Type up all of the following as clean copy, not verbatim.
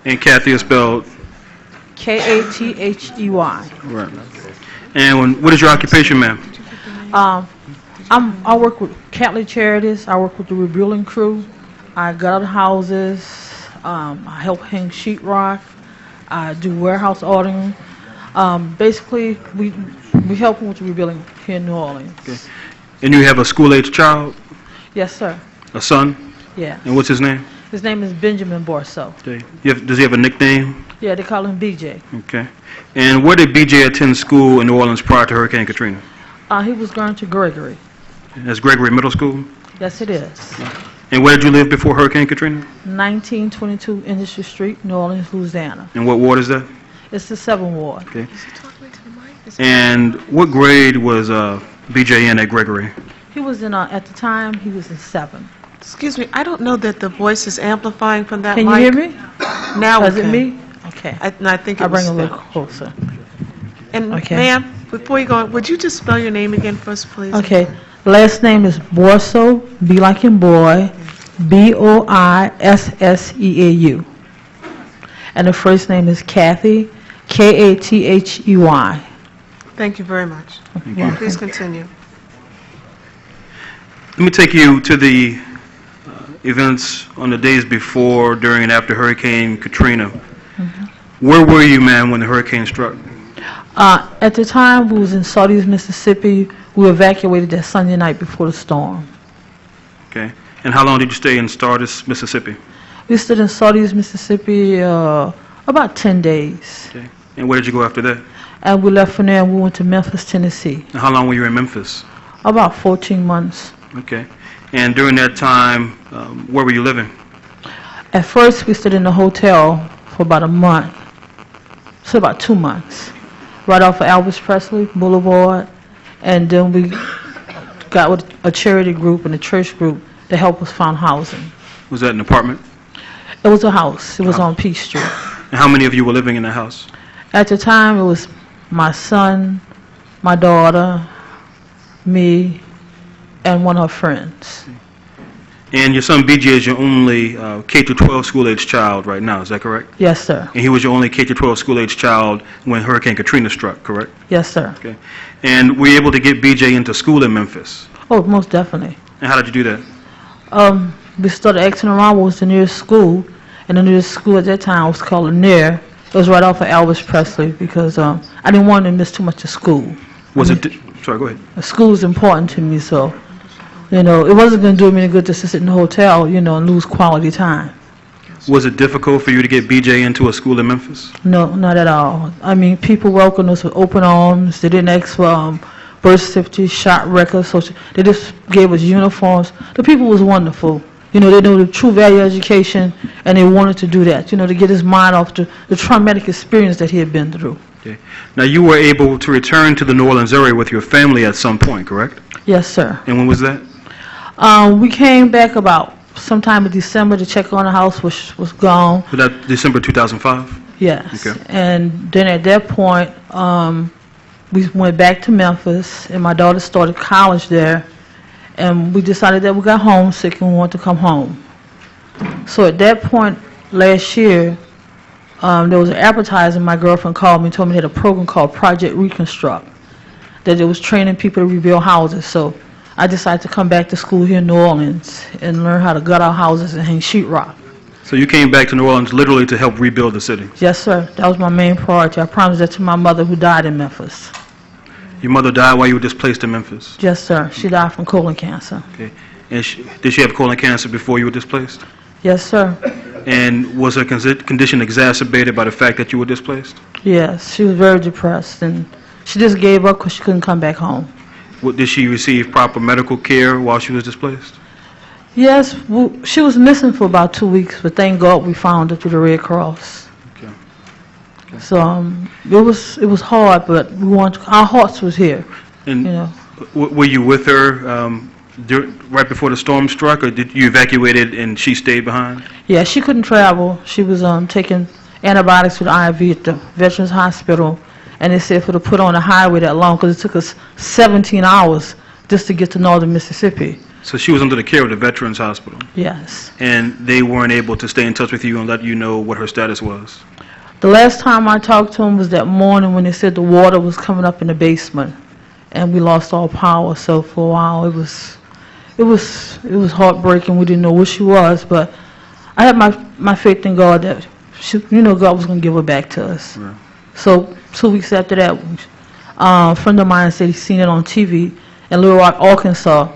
And Kathy is spelled? Kathey. Right. And what is your occupation, ma'am? I work with Catholic Charities. I work with the rebuilding crew. I gut out houses. I help hang sheetrock. I do warehouse ordering. Basically, we help with the rebuilding here in New Orleans. Okay. And you have a school-age child? Yes, sir. A son? Yeah. And what's his name? His name is Benjamin Borso. Okay. Does he have a nickname? Yeah, they call him BJ. Okay. And where did BJ attend school in New Orleans prior to Hurricane Katrina? He was going to Gregory. That's Gregory Middle School? Yes, it is. And where did you live before Hurricane Katrina? 1922 Industry Street, New Orleans, Louisiana. And what ward is that? It's the 7th ward. Okay. And what grade was BJ in at Gregory? He was in, at the time, he was in 7th. Excuse me, I don't know that the voice is amplifying from that Can mic. you hear me? Now Is we it can. me? Okay. I think it I'll bring was it a little Steph. closer. And Okay. ma'am, before you go on, would you just spell your name again for us, please? Okay. Last name is Borso, B like in boy, Boisseau. And the first name is Kathey, Kathey. Thank you very much. Yeah. Please continue. Let me take you to the events on the days before, during, and after Hurricane Katrina. Where were you, ma'am, when the hurricane struck? At the time, we was in Sardis, Mississippi. We evacuated that Sunday night before the storm. Okay. And how long did you stay in Sardis, Mississippi? We stayed in Sardis, Mississippi, about 10 days. Okay. And where did you go after that? And we left from there and we went to Memphis, Tennessee. And how long were you in Memphis? About 14 months. Okay. And during that time, where were you living? At first, we stayed in a hotel for about a month. So about 2 months. Right off of Elvis Presley Boulevard. And then we got with a charity group and a church group to help us find housing. Was that an apartment? It was a house. It was on Peach Street. And how many of you were living in the house? At the time, it was my son, my daughter, me, and one of her friends. And your son BJ is your only K-12 school-age child right now, is that correct? Yes, sir. And he was your only K-12 school-age child when Hurricane Katrina struck, correct? Yes, sir. Okay. And were you able to get BJ into school in Memphis? Oh, most definitely. And how did you do that? We started asking around what was the nearest school, and the nearest school at that time was called Lanier. It was right off of Elvis Presley because I didn't want to miss too much of school. Was it? Sorry, go ahead. School is important to me, so you know it wasn't going to do me any good just to sit in the hotel, you know, and lose quality time. Was it difficult for you to get BJ into a school in Memphis? No, not at all. I mean, people welcomed us with open arms. They didn't ask for birth certificates, shot records, so they just gave us uniforms. The people was wonderful. You know, they knew the true value of education, and they wanted to do that, you know, to get his mind off the traumatic experience that he had been through. Okay. Now, you were able to return to the New Orleans area with your family at some point, correct? Yes, sir. And when was that? We came back about sometime in December to check on the house, which was gone. Was that December 2005? Yes. Okay. And then at that point, we went back to Memphis, and my daughter started college there. And we decided that we got homesick and we wanted to come home. So at that point last year, there was an advertising. My girlfriend called me and told me they had a program called Project Reconstruct, that it was training people to rebuild houses. So I decided to come back to school here in New Orleans and learn how to gut out houses and hang sheetrock. So you came back to New Orleans literally to help rebuild the city? Yes, sir. That was my main priority. I promised that to my mother who died in Memphis. Your mother died while you were displaced in Memphis? Yes, sir. She died from colon cancer. Okay. And did she have colon cancer before you were displaced? Yes, sir. And was her condition exacerbated by the fact that you were displaced? Yes, she was very depressed, and she just gave up because she couldn't come back home. Did she receive proper medical care while she was displaced? Yes, she was missing for about 2 weeks, but thank God we found her through the Red Cross. Okay. So it was hard, but our hearts was here. And you know. were you with her right before the storm struck, or did you evacuated and she stayed behind? Yeah, she couldn't travel. She was taking antibiotics with IV at the Veterans Hospital, and they said for to put on the highway that long because it took us 17 hours just to get to northern Mississippi. So she was under the care of the Veterans Hospital, Yes. and they weren't able to stay in touch with you and let you know what her status was. The last time I talked to him was that morning when they said the water was coming up in the basement, and we lost all power. So for a while, it was heartbreaking. We didn't know where she was, but I had my faith in God that God was going to give her back to us. Right. So 2 weeks after that, a friend of mine said he seen it on TV in Little Rock, Arkansas.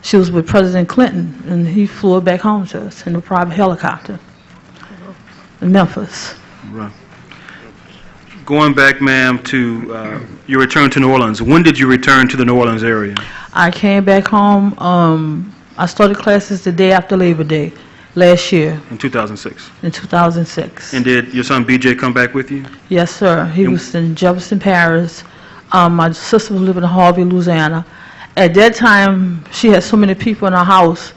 She was with President Clinton, and he flew her back home to us in a private helicopter in Memphis. Right. Going back, ma'am, to your return to New Orleans, when did you return to the New Orleans area? I came back home. I started classes the day after Labor Day last year, In 2006. in 2006. And did your son BJ come back with you? Yes, sir. He was in Jefferson Parish. My sister was living in Harvey, Louisiana. At that time, she had so many people in our house.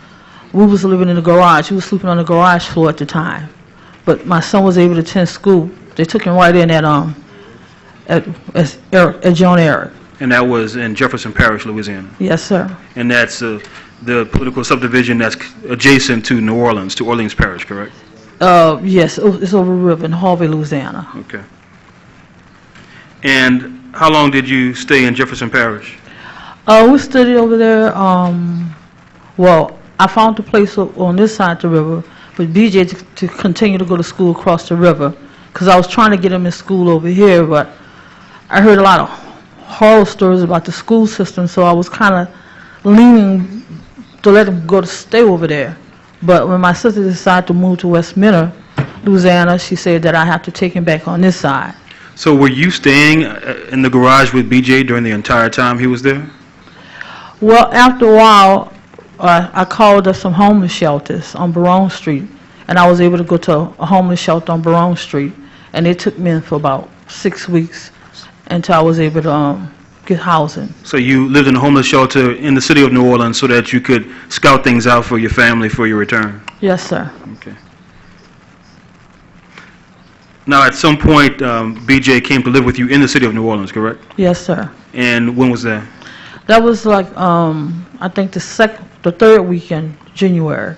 We was living in the garage. We was sleeping on the garage floor at the time. But my son was able to attend school. They took him right in at John Eric. And that was in Jefferson Parish, Louisiana. Yes, sir. And that's the political subdivision that's adjacent to New Orleans, to Orleans Parish, correct? Yes, it's over the river in Harvey, Louisiana. Okay. And how long did you stay in Jefferson Parish? We studied over there. Well, I found a place on this side of the river for BJ to continue to go to school across the river, because I was trying to get him in school over here, but I heard a lot of horror stories about the school system, so I was kind of leaning to let him stay over there. But when my sister decided to move to Westminster, Louisiana, she said that I have to take him back on this side. So were you staying in the garage with BJ during the entire time he was there? Well, after a while, I called up some homeless shelters on Barone Street, and I was able to go to a homeless shelter on Barone Street, and they took me in for about 6 weeks until I was able to get housing. So you lived in a homeless shelter in the city of New Orleans so that you could scout things out for your family for your return? Yes, sir. Okay. Now, at some point, BJ came to live with you in the city of New Orleans, correct? Yes, sir. And when was that? That was like, I think the third weekend, January,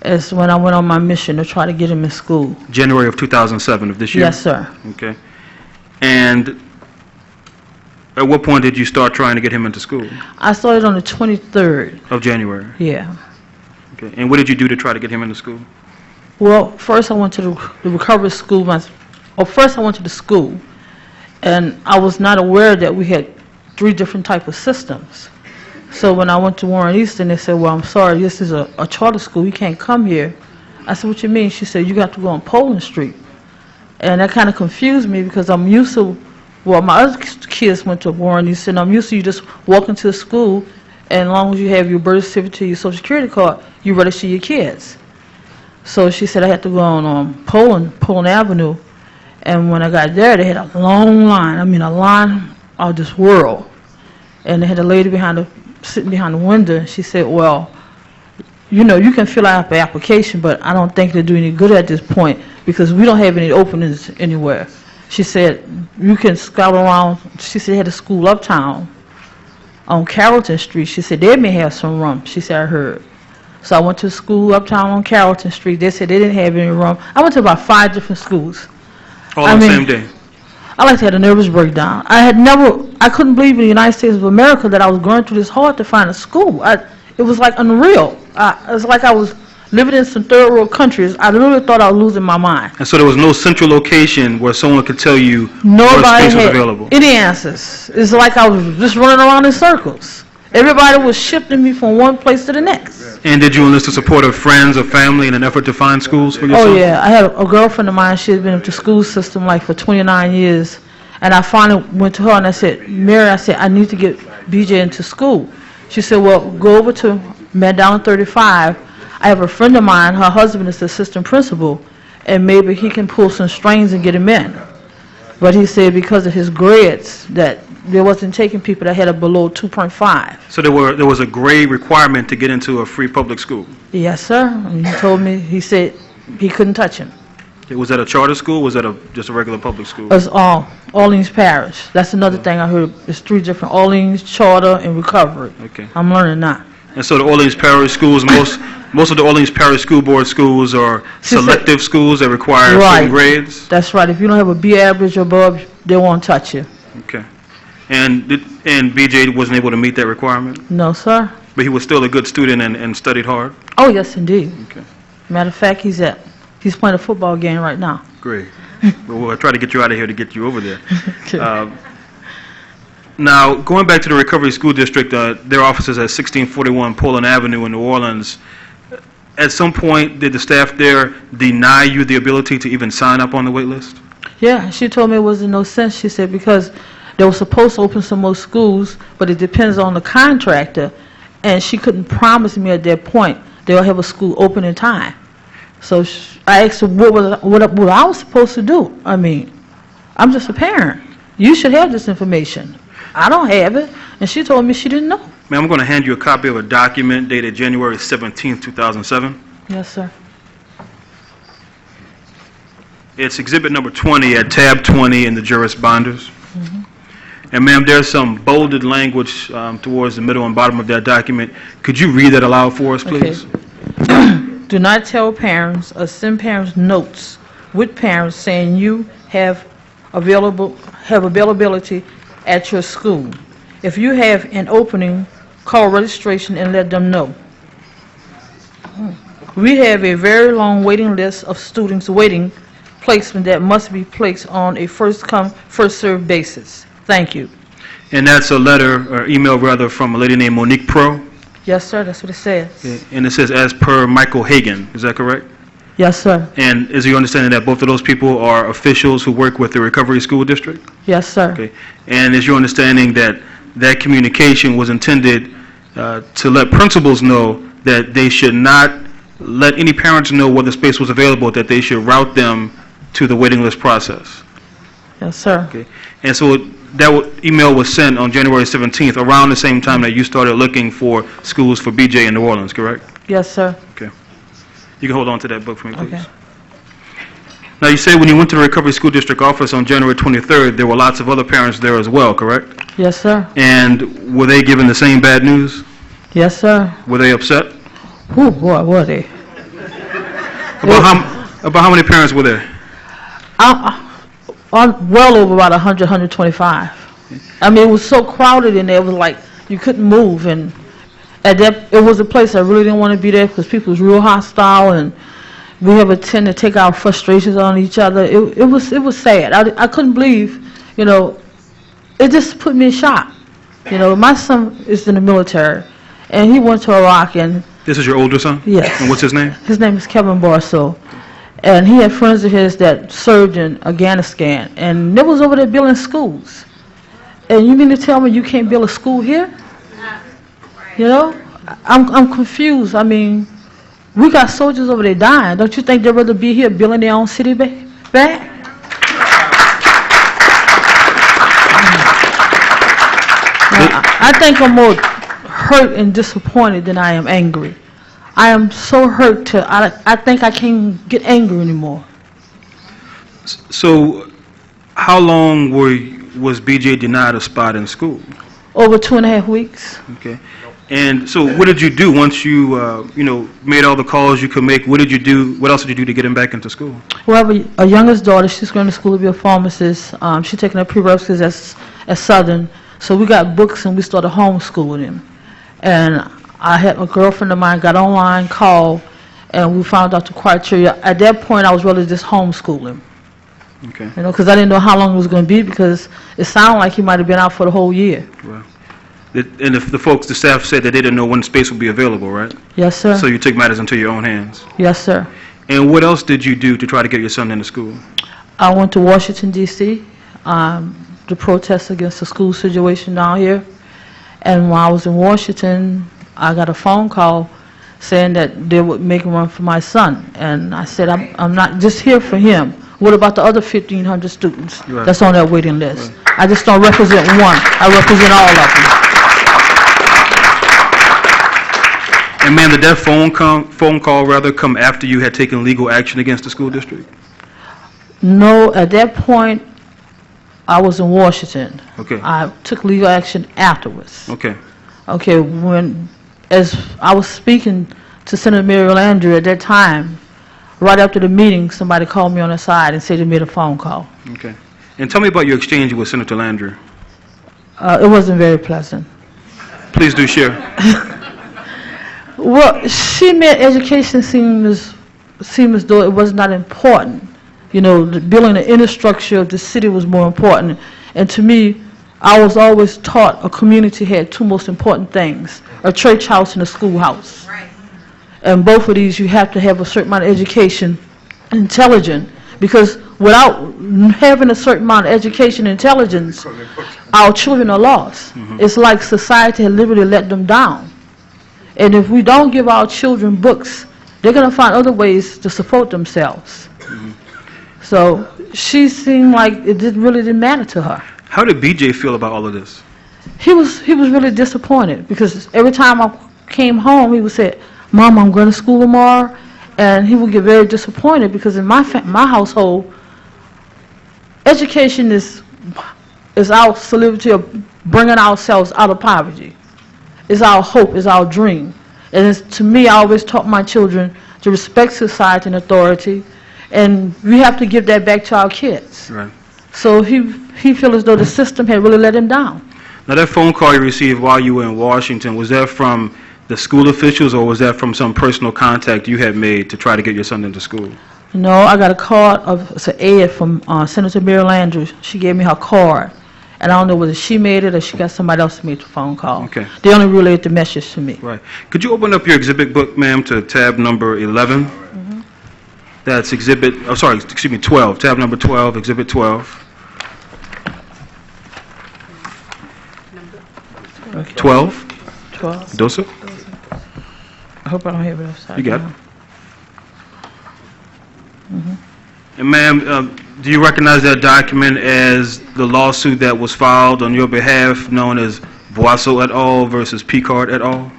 is when I went on my mission to try to get him in school. January of 2007 of this year? Yes, sir. Okay. And at what point did you start trying to get him into school? I started on the 23rd. Of January? Yeah. Okay. And what did you do to try to get him into school? Well, first I went to the recovery school. First I went to the school, and I was not aware that we had 3 different type of systems. So when I went to Warren Easton, they said, well, I'm sorry, this is a charter school. You can't come here. I said, what you mean? She said, you got to go on Poland Street. And that kind of confused me because I'm used to, well, my other kids went to Warren Easton. I'm used to you just walking to the school, and as long as you have your birth certificate, your social security card, you register your kids. So she said I had to go on Poland Avenue. And when I got there, they had a long line. I mean, a line of this world. And they had a lady sitting behind the window. And she said, well, you can fill out the application, but I don't think they do any good at this point because we don't have any openings anywhere. She said, you can scout around. She said they had a school uptown on Carrollton Street. She said they may have some room. She said, I heard. So I went to school uptown on Carrollton Street. They said they didn't have any room. I went to about 5 different schools. All on the same day? I like to have a nervous breakdown. I couldn't believe in the United States of America that I was going through this hard to find a school. It was like unreal. It was like I was living in some third world countries. I literally thought I was losing my mind. And so there was no central location where someone could tell you Nobody what space was had available? Any answers. It's like I was just running around in circles. Everybody was shifting me from one place to the next. And did you enlist the support of friends or family in an effort to find schools for your son? Oh, yeah. I had a girlfriend of mine. She had been in the school system like for 29 years. And I finally went to her and I said, Mary, I need to get BJ into school. She said, well, go over to Down 35. I have a friend of mine. Her husband is the assistant principal. And maybe he can pull some strings and get him in. But he said because of his grades that they wasn't taking people that had a below 2.5. So there was a grade requirement to get into a free public school? Yes, sir. And he told me, he said he couldn't touch him. Was that a charter school or was that just a regular public school? It was Orleans Parish. That's another thing I heard. There's 3 different: Orleans, charter, and recovery. Okay. I'm learning now. And so the Orleans Parish schools, most of the Orleans Parish School Board schools are selective schools that require certain grades? That's right. If you don't have a B average or above, they won't touch you. Okay. And BJ wasn't able to meet that requirement? No, sir. But he was still a good student and studied hard? Oh, yes, indeed. Okay. Matter of fact, he's playing a football game right now. Great. Well, we'll try to get you out of here to get you over there. Okay. Now, going back to the Recovery School District, their offices at 1641 Poland Avenue in New Orleans, at some point, did the staff there deny you the ability to even sign up on the wait list? Yeah, she told me it wasn't no sense. She said because they were supposed to open some more schools, but it depends on the contractor, and she couldn't promise me at that point they'll have a school open in time. So I asked her what I was supposed to do. I mean, I'm just a parent. You should have this information. I don't have it, and she told me she didn't know. Ma'am, I'm going to hand you a copy of a document dated January 17, 2007. Yes, sir. It's exhibit number 20 at tab 20 in the Juris Binders. And ma'am, there's some bolded language towards the middle and bottom of that document. Could you read that aloud for us, please? Okay. Do not tell parents or send parents notes with parents saying you have availability at your school. If you have an opening, call registration and let them know. We have a very long waiting list of students waiting placement that must be placed on a first-come, first-served basis. Thank you. And that's a letter, or email rather, from a lady named Monique Pro. Yes, sir, that's what it says. Okay. And it says, as per Michael Hagan. Is that correct? Yes, sir. And is your understanding that both of those people are officials who work with the Recovery School District? Yes, sir. Okay. And is your understanding that that communication was intended to let principals know that they should not let any parents know whether space was available, that they should route them to the waiting list process? Yes, sir. Okay. And so that email was sent on January 17th, around the same time that you started looking for schools for BJ in New Orleans, correct? Yes, sir. Okay. You can hold on to that book for me, please. Okay. Now, you say when you went to the Recovery School District office on January 23rd, there were lots of other parents there as well, correct? Yes, sir. And were they given the same bad news? Yes, sir. Were they upset? Oh, boy, were they? About how many parents were there? Well over about 100, 125. I mean, it was so crowded in there, it was like you couldn't move. And it was a place I really didn't want to be there because people was real hostile, and we have a tend to take our frustrations on each other. It was sad. I couldn't believe, it just put me in shock. My son is in the military, and he went to Iraq, and... This is your older son? Yes. And what's his name? His name is Kevin Barso. And he had friends of his that served in Afghanistan, and they was over there building schools. And you mean to tell me you can't build a school here? I'm confused. I mean, we got soldiers over there dying. Don't you think they'd rather be here building their own city back? I think I'm more hurt and disappointed than I am angry. I am so hurt I think I can't get angry anymore. So, how long was BJ denied a spot in school? Over 2.5 weeks. Okay. And so, what did you do once you, made all the calls you could make? What did you do? What else did you do to get him back into school? Well, I have a youngest daughter. She's going to school to be a pharmacist. She's taking her prerequisites at Southern. So we got books and we started homeschooling him. And I had a girlfriend of mine got online, called, and we found out the criteria. At that point, I was really just homeschooling. Okay. Because I didn't know how long it was going to be, because it sounded like he might have been out for the whole year. Well, and the staff said that they didn't know when space would be available, right? Yes, sir. So you took matters into your own hands. Yes, sir. And what else did you do to try to get your son into school? I went to Washington, D.C., to protest against the school situation down here. And while I was in Washington, I got a phone call saying that they would make a run for my son. And I said, I'm not just here for him. What about the other 1,500 students that's on that waiting list? Right. I just don't represent one. I represent all of them. And ma'am, did that phone call come after you had taken legal action against the school district? No, at that point, I was in Washington. Okay. I took legal action afterwards. Okay. Okay, when as I was speaking to Senator Mary Landry at that time, right after the meeting, somebody called me on the side and said they made a phone call. Okay. And tell me about your exchange with Senator Landry. It wasn't very pleasant. Please do share. Well, she made education seem as though it was not important. You know, the building the inner structure of the city was more important. And to me, I was always taught a community had two most important things, a church house and a schoolhouse. Right. And both of these, you have to have a certain amount of education, intelligent, because without having a certain amount of education and intelligence, our children are lost. Mm-hmm. It's like society had literally let them down. And if we don't give our children books, they're going to find other ways to support themselves. Mm-hmm. So she seemed like it really didn't matter to her. How did BJ feel about all of this? He was really disappointed, because every time I came home, he would say, "Mom, I'm going to school tomorrow," and he would get very disappointed, because in my household, education is our solidarity of bringing ourselves out of poverty. It's our hope, it's our dream. And to me, I always taught my children to respect society and authority, and we have to give that back to our kids. Right. So he felt as though the system had really let him down. Now, that phone call you received while you were in Washington, was that from the school officials, or was that from some personal contact you had made to try to get your son into school? No, I got a card it's an ad from Senator Mary Landry. She gave me her card. And I don't know whether she made it or she got somebody else to make the phone call. Okay. They only relayed the message to me. Right. Could you open up your exhibit book, ma'am, to tab number 11? Mm-hmm. That's 12. Tab number 12, exhibit 12. Okay. 12? 12. Dosa? I hope I don't have it upside You got down. it. Mm-hmm. And ma'am, do you recognize that document as the lawsuit that was filed on your behalf, known as Boasso et al. Versus Picard et al.?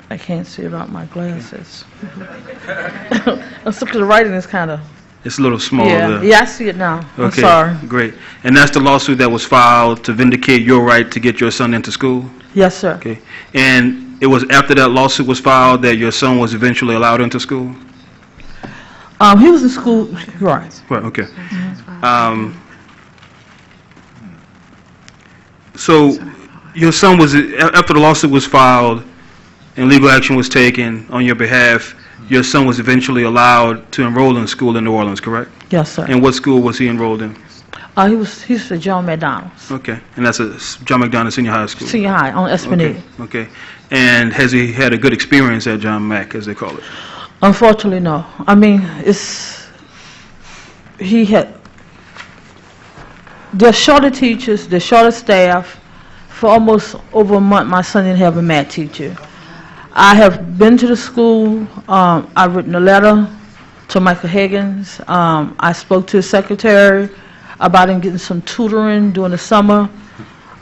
I can't see it without my glasses. The writing is kind of... It's a little small yeah, there. yeah, I see it now. Okay, I'm sorry. Great. And that's the lawsuit that was filed to vindicate your right to get your son into school? Yes, sir. Okay. And it was after that lawsuit was filed that your son was eventually allowed into school? He was in school, right. Right, okay. So your son was, after the lawsuit was filed and legal action was taken on your behalf, your son was eventually allowed to enroll in school in New Orleans, correct? Yes, sir. And what school was he enrolled in? He's at John McDonald's. Okay, and that's a John McDonald Senior High School? Senior high, on Esplanade. Okay. And has he had a good experience at John Mack, as they call it? Unfortunately, no. I mean, they're shorter teachers, they're shorter staff. For almost over a month, my son didn't have a math teacher. I have been to the school. I've written a letter to Michael Higgins. I spoke to his secretary about him getting some tutoring during the summer.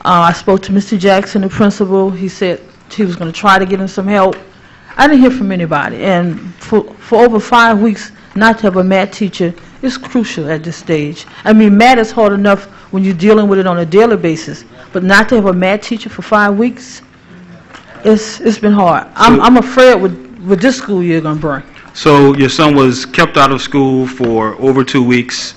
I spoke to Mr. Jackson, the principal. He said he was going to try to get him some help. I didn't hear from anybody. And for over 5 weeks, not to have a math teacher is crucial at this stage. I mean, math is hard enough when you're dealing with it on a daily basis, but not to have a math teacher for 5 weeks, it's been hard. I'm afraid with this school year going to bring. So your son was kept out of school for over 2 weeks,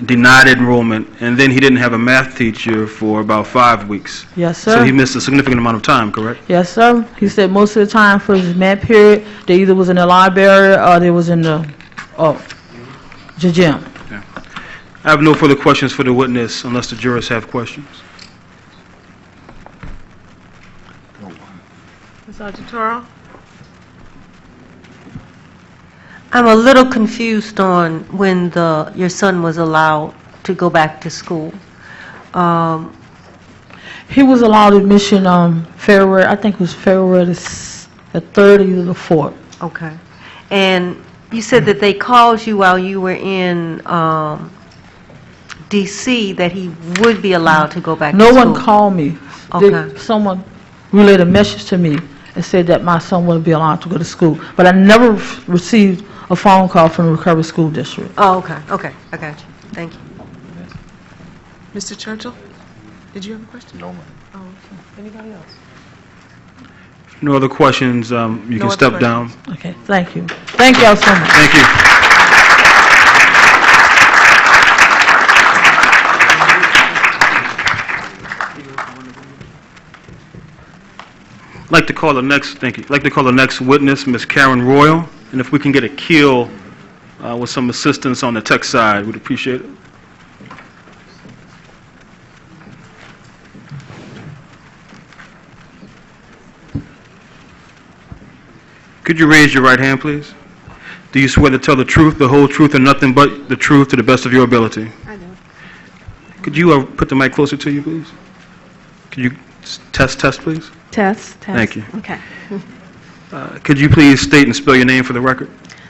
denied enrollment, and then he didn't have a math teacher for about 5 weeks. Yes, sir. So he missed a significant amount of time, correct? Yes, sir. He said most of the time for his math period, they either was in the library or they was in the gym. Okay. I have no further questions for the witness unless the jurors have questions. Sergeant Toro? I'm a little confused on when your son was allowed to go back to school. He was allowed admission February, I think it was February the 3rd or the 4th. Okay. And you said that they called you while you were in D.C. that he would be allowed to go back to school. No one called me. Okay. Someone relayed a message to me and said that my son wouldn't be allowed to go to school. But I never received a phone call from the Recovery School District. Oh, okay. Okay. I got you. Thank you. Mr. Churchill? Did you have a question? No, ma'am. Oh, okay. Anybody else? No other questions, you No can other step down. Okay, thank you. Thank y'all so much. Thank you. I'd like to call the next, thank you. I'd like to call the next witness, Ms. Karen Royal, and if we can get a keel with some assistance on the tech side, we'd appreciate it. Could you raise your right hand, please? Do you swear to tell the truth, the whole truth, and nothing but the truth to the best of your ability? I do. Could you put the mic closer to you, please? Could you test, please? Test. Thank you. Okay. Could you please state and spell your name for the record?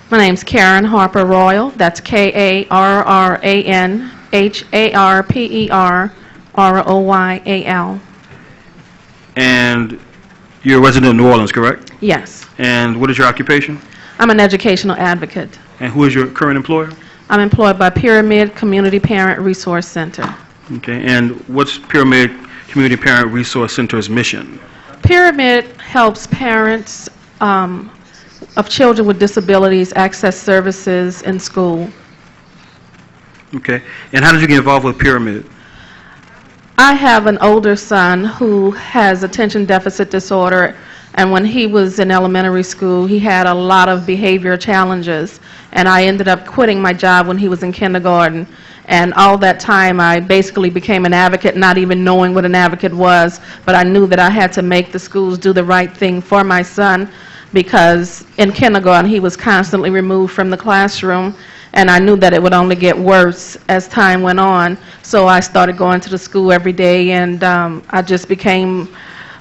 My name's Karen Harper Royal. That's KarrAnHarperRoyal. And you're a resident of New Orleans, correct? Yes. And what is your occupation? I'm an educational advocate. And who is your current employer? I'm employed by Pyramid Community Parent Resource Center. Okay, and what's Pyramid Community Parent Resource Center's mission? Pyramid helps parents of children with disabilities access services in school. Okay, and how did you get involved with Pyramid? I have an older son who has attention deficit disorder, and when he was in elementary school, he had a lot of behavior challenges, and I ended up quitting my job when he was in kindergarten. And all that time, I basically became an advocate, not even knowing what an advocate was, but I knew that I had to make the schools do the right thing for my son, because in kindergarten, he was constantly removed from the classroom, and I knew that it would only get worse as time went on. So I started going to the school every day, and I just became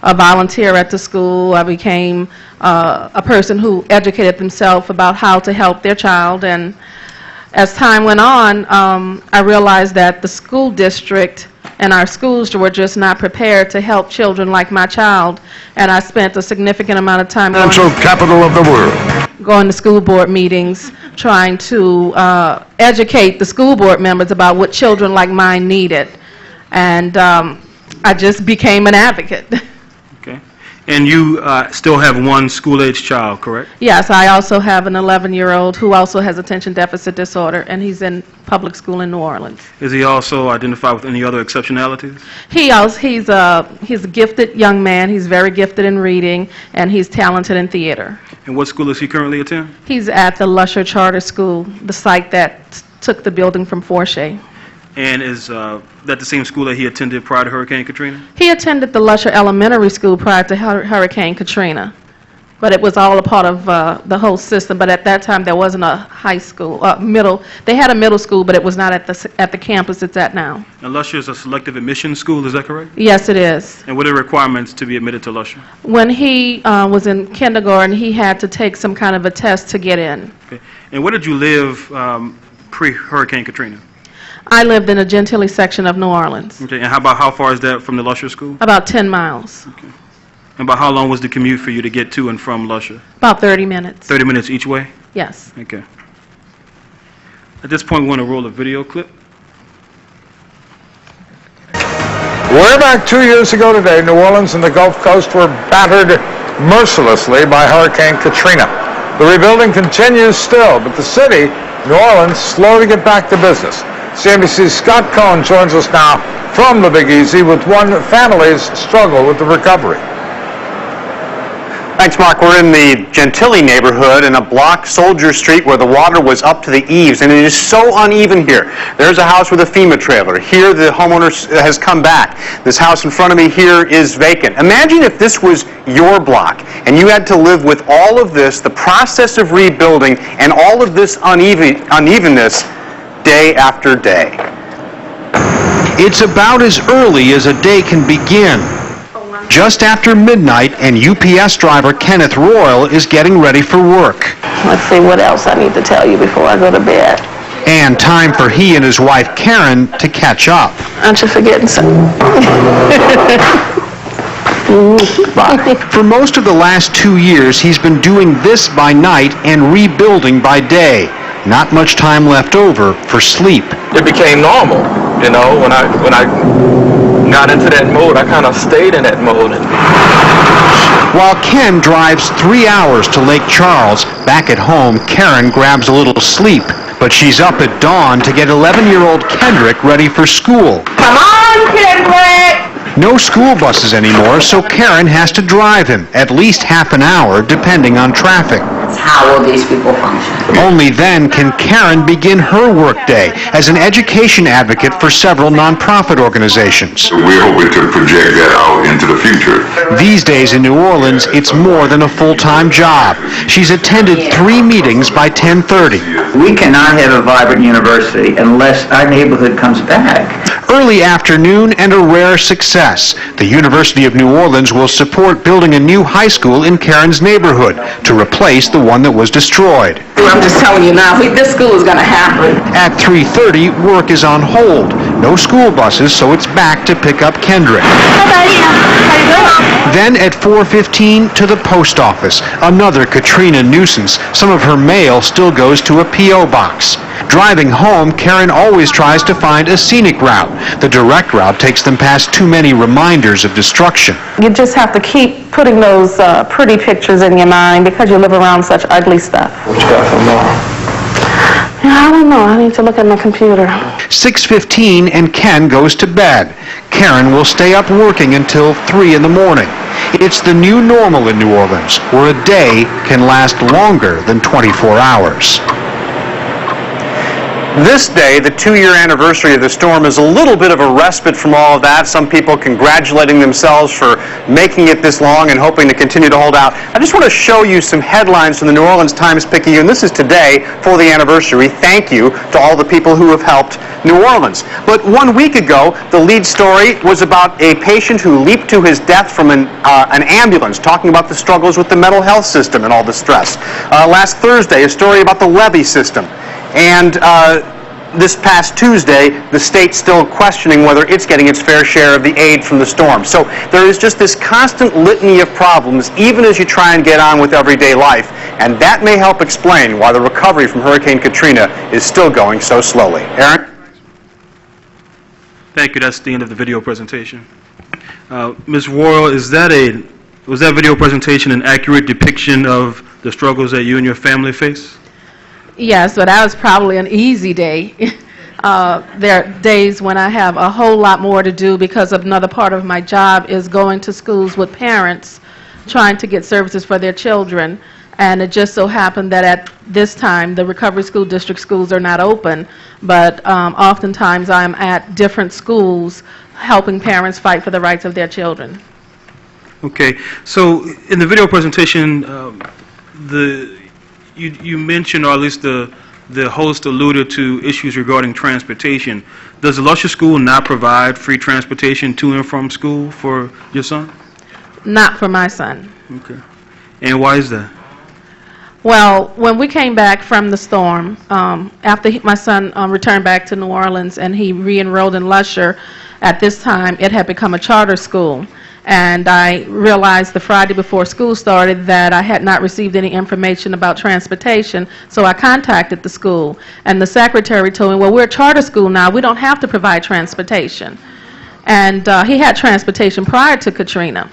a volunteer at the school. I became a person who educated themselves about how to help their child, and as time went on, I realized that the school district and our schools were just not prepared to help children like my child, and I spent a significant amount of time Financial capital of the world. going to school board meetings, trying to educate the school board members about what children like mine needed. And I just became an advocate. Okay, and you still have one school-age child, correct? Yes, I also have an 11-year-old who also has attention deficit disorder, and he's in public school in New Orleans. Is he also identified with any other exceptionalities? He's a gifted young man. He's very gifted in reading, and he's talented in theater. And what school does he currently attend? He's at the Lusher Charter School, the site that took the building from Forshey. And is that the same school that he attended prior to Hurricane Katrina? He attended the Lusher Elementary School prior to Hurricane Katrina, but it was all a part of the whole system. But at that time, there wasn't a high school, middle. They had a middle school, but it was not at the campus it's at now. And Lusher is a selective admission school, is that correct? Yes, it is. And what are the requirements to be admitted to Lusher? When he was in kindergarten, he had to take some kind of a test to get in. Okay. And where did you live pre-Hurricane Katrina? I lived in a Gentilly section of New Orleans, Okay, and how far is that from the Lusher school? about 10 miles, And about how long was the commute for you to get to and from Lusher? about 30 minutes. 30 minutes each way? Yes. Okay. At this point, we want to roll a video clip. Way back 2 years ago today, New Orleans and the Gulf Coast were battered mercilessly by Hurricane Katrina. The rebuilding continues still, but the city, New Orleans, slow to get back to business. CNBC's Scott Cohn joins us now from the Big Easy with one family's struggle with the recovery. Thanks, Mark. We're in the Gentilly neighborhood in a block, Soldier Street, where the water was up to the eaves, and it is so uneven here. There's a house with a FEMA trailer. Here, the homeowner has come back. This house in front of me here is vacant. Imagine if this was your block, and you had to live with all of this, the process of rebuilding, and all of this unevenness day after day. It's about as early as a day can begin. Just after midnight, and UPS driver Kenneth Royal is getting ready for work. Let's see what else I need to tell you before I go to bed. And time for he and his wife Karen to catch up. Aren't you forgetting something? For most of the last 2 years, he's been doing this by night and rebuilding by day. Not much time left over for sleep. It became normal, you know, when I got into that mode, I kind of stayed in that mode. And While Ken drives 3 hours to Lake Charles, back at home, Karen grabs a little sleep. But she's up at dawn to get 11-year-old Kendrick ready for school. Come on, Kendrick! No school buses anymore, so Karen has to drive him, at least half an hour, depending on traffic. How will these people function? Only then can Karen begin her workday as an education advocate for several nonprofit organizations. We're hoping to project that out into the future. These days in New Orleans, it's more than a full-time job. She's attended 3 meetings by 10:30. We cannot have a vibrant university unless our neighborhood comes back. Early afternoon and a rare success. The University of New Orleans will support building a new high school in Karen's neighborhood to replace the one that was destroyed. I'm just telling you now, this school is going to happen. At 3:30, work is on hold. No school buses, so it's back to pick up Kendrick. Then at 4:15 to the post office. Another Katrina nuisance. Some of her mail still goes to a P.O. box. Driving home, Karen always tries to find a scenic route. The direct route takes them past too many reminders of destruction. You just have to keep putting those pretty pictures in your mind because you live around such ugly stuff. What you got for tomorrow? I don't know. I need to look at my computer. 6:15 and Ken goes to bed. Karen will stay up working until 3 in the morning. It's the new normal in New Orleans, where a day can last longer than 24 hours. This day, the 2-year anniversary of the storm, is a little bit of a respite from all of that. Some people congratulating themselves for making it this long and hoping to continue to hold out. I just want to show you some headlines from the New Orleans Times-Picayune. This is today for the anniversary. Thank you to all the people who have helped New Orleans. But 1 week ago, the lead story was about a patient who leaped to his death from an ambulance, talking about the struggles with the mental health system and all the stress. Last Thursday, a story about the levee system. And this past Tuesday, the state's still questioning whether it's getting its fair share of the aid from the storm. So there is just this constant litany of problems, even as you try and get on with everyday life. And that may help explain why the recovery from Hurricane Katrina is still going so slowly. Aaron? Thank you. That's the end of the video presentation. Ms. Royal, was that video presentation an accurate depiction of the struggles that you and your family face? Yes, but that was probably an easy day. There are days when I have a whole lot more to do because of another part of my job is going to schools with parents trying to get services for their children. And it just so happened that at this time, the Recovery School District schools are not open, but oftentimes I'm at different schools helping parents fight for the rights of their children. Okay. So in the video presentation, you mentioned, or at least the host alluded to, issues regarding transportation. Does the Lusher School not provide free transportation to and from school for your son? Not for my son. Okay. And why is that? Well, when we came back from the storm, after my son returned back to New Orleans and he re-enrolled in Lusher, at this time it had become a charter school. And I realized the Friday before school started that I had not received any information about transportation, so I contacted the school. And the secretary told me, well, we're a charter school now, we don't have to provide transportation. And he had transportation prior to Katrina.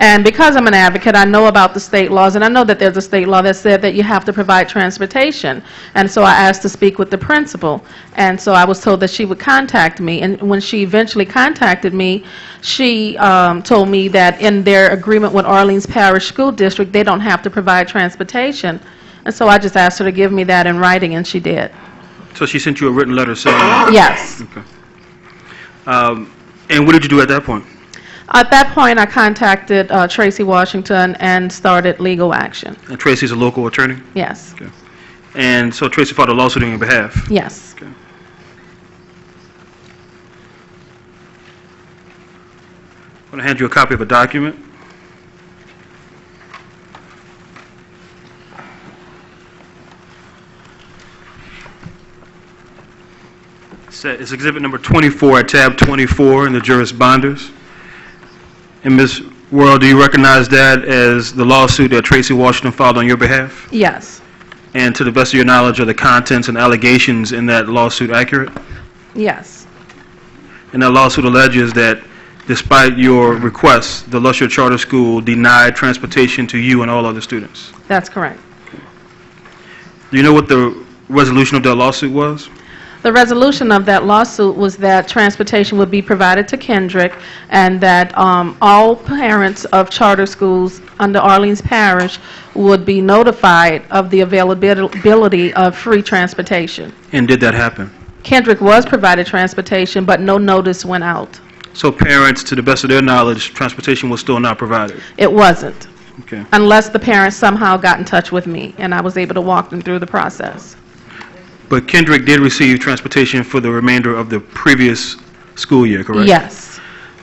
And because I'm an advocate, I know about the state laws, and I know that there's a state law that said that you have to provide transportation. And so I asked to speak with the principal. And so I was told that she would contact me. And when she eventually contacted me, she told me that in their agreement with Orleans Parish School District, they don't have to provide transportation. And so I just asked her to give me that in writing, and she did. So she sent you a written letter saying? Yes. Okay. And what did you do at that point? At that point, I contacted Tracy Washington and started legal action. And Tracy's a local attorney? Yes. Okay. And so Tracy filed a lawsuit on your behalf? Yes. Okay. I'm going to hand you a copy of a document. It's exhibit number 24 at tab 24 in the Juris Bonders. And Ms. Worrell, do you recognize that as the lawsuit that Tracy Washington filed on your behalf? Yes. And to the best of your knowledge, are the contents and allegations in that lawsuit accurate? Yes. And that lawsuit alleges that despite your requests, the Lusher Charter School denied transportation to you and all other students. That's correct. Do you know what the resolution of that lawsuit was? The resolution of that lawsuit was that transportation would be provided to Kendrick and that all parents of charter schools under Orleans Parish would be notified of the availability of free transportation. And did that happen? Kendrick was provided transportation, but no notice went out. So parents, to the best of their knowledge, transportation was still not provided? It wasn't, Okay. unless the parents somehow got in touch with me, and I was able to walk them through the process. But Kendrick did receive transportation for the remainder of the previous school year, correct? Yes.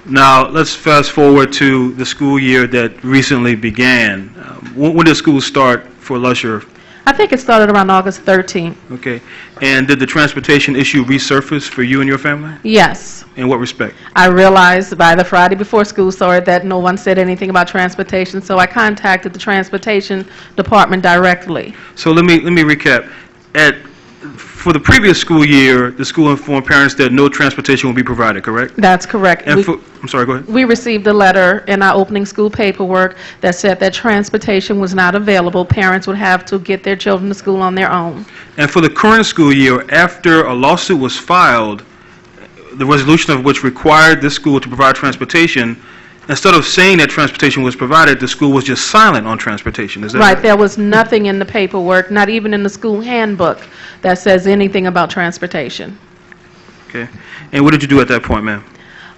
Now, let's fast forward to the school year that recently began. When did school start for Lusher? I think it started around August 13th. Okay. And did the transportation issue resurface for you and your family? Yes. In what respect? I realized by the Friday before school started that no one said anything about transportation, so I contacted the transportation department directly. So let me recap. For the previous school year, the school informed parents that no transportation will be provided, correct? That's correct. And I'm sorry, go ahead. We received a letter in our opening school paperwork that said that transportation was not available. Parents would have to get their children to school on their own. And for the current school year, after a lawsuit was filed, the resolution of which required this school to provide transportation, instead of saying that transportation was provided, the school was just silent on transportation. Is that Right. There was nothing in the paperwork, not even in the school handbook, that says anything about transportation. Okay. And what did you do at that point, ma'am?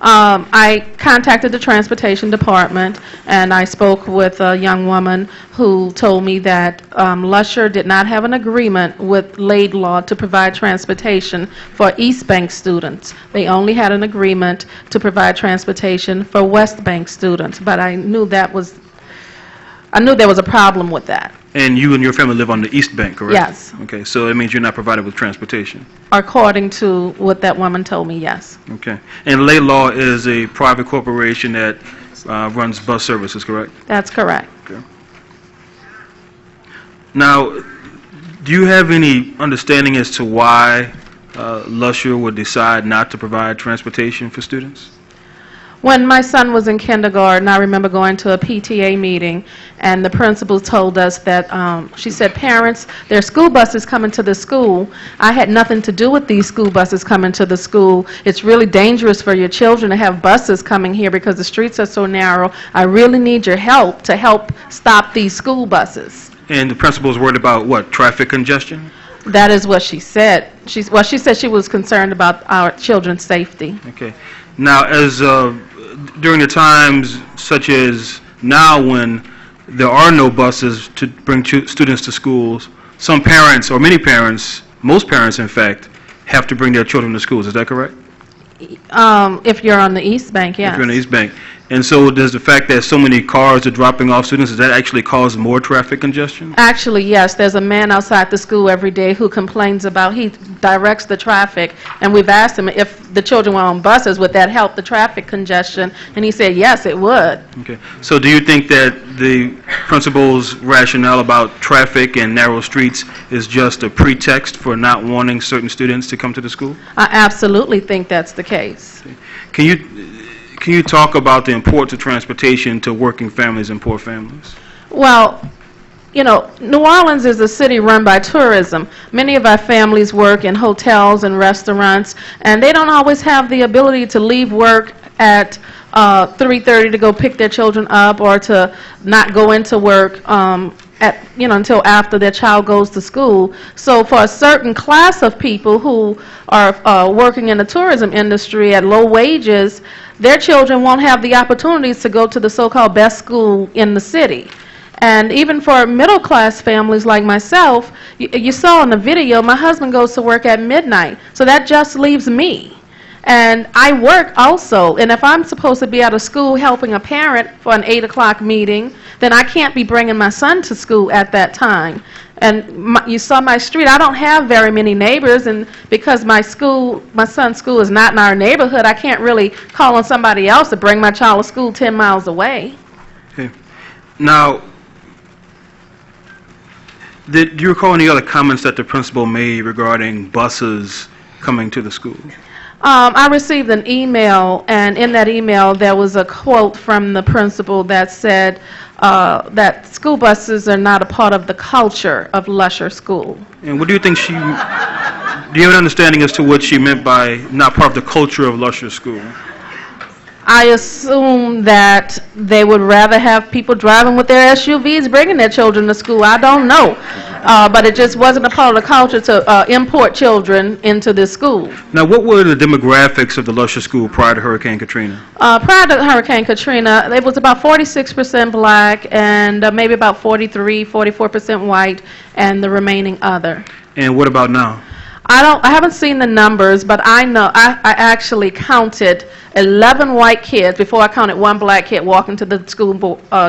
I contacted the transportation department, and I spoke with a young woman who told me that Lusher did not have an agreement with Laidlaw to provide transportation for East Bank students. They only had an agreement to provide transportation for West Bank students, but I knew there was a problem with that. And you and your family live on the East Bank, correct? Yes. Okay, so it means you're not provided with transportation. According to what that woman told me, yes. Okay. And Laidlaw is a private corporation that runs bus services, correct? That's correct. Okay. Now, do you have any understanding as to why Lusher would decide not to provide transportation for students? When my son was in kindergarten, I remember going to a PTA meeting, and the principal told us that, she said, parents, there are school buses coming to the school. I had nothing to do with these school buses coming to the school. It's really dangerous for your children to have buses coming here because the streets are so narrow. I really need your help to help stop these school buses. And the principal was worried about what, traffic congestion? That is what she said. She said she was concerned about our children's safety. Okay. Now, as during the times such as now when there are no buses to bring students to schools, some parents, or many parents, most parents in fact, have to bring their children to schools. Is that correct? If you're on the East Bank, yes. If you're on the East Bank. And so does the fact that so many cars are dropping off students, does that actually cause more traffic congestion? Actually, yes. There's a man outside the school every day who complains about, he directs the traffic, and we've asked him if the children were on buses, would that help the traffic congestion? And he said, yes, it would. Okay. So do you think that the principal's rationale about traffic and narrow streets is just a pretext for not wanting certain students to come to the school? I absolutely think that's the case. Okay. Can you talk about the importance of transportation to working families and poor families? Well, you know, New Orleans is a city run by tourism. Many of our families work in hotels and restaurants, and they don't always have the ability to leave work at 3:30 to go pick their children up, or to not go into work until after their child goes to school. So for a certain class of people who are working in the tourism industry at low wages, their children won't have the opportunities to go to the so-called best school in the city. And even for middle-class families like myself, you saw in the video, my husband goes to work at midnight, so that just leaves me. And I work also, and if I'm supposed to be out of school helping a parent for an 8 o'clock meeting, then I can't be bringing my son to school at that time. And you saw my street, I don't have very many neighbors, and because my son's school is not in our neighborhood, I can't really call on somebody else to bring my child to school 10 miles away. Okay. Now, do you recall any other comments that the principal made regarding buses coming to the school? I received an email, and in that email there was a quote from the principal that said that school buses are not a part of the culture of Lusher School. And what do you think do you have an understanding as to what she meant by not part of the culture of Lusher School? I assume that they would rather have people driving with their SUVs bringing their children to school. I don't know. But it just wasn't a part of the culture to import children into this school. Now, what were the demographics of the Lusher School prior to Hurricane Katrina? Prior to Hurricane Katrina, it was about 46% black and maybe about 44% white, and the remaining other. And what about now? I haven't seen the numbers, but I know I actually counted 11 white kids before I counted one black kid walking to the school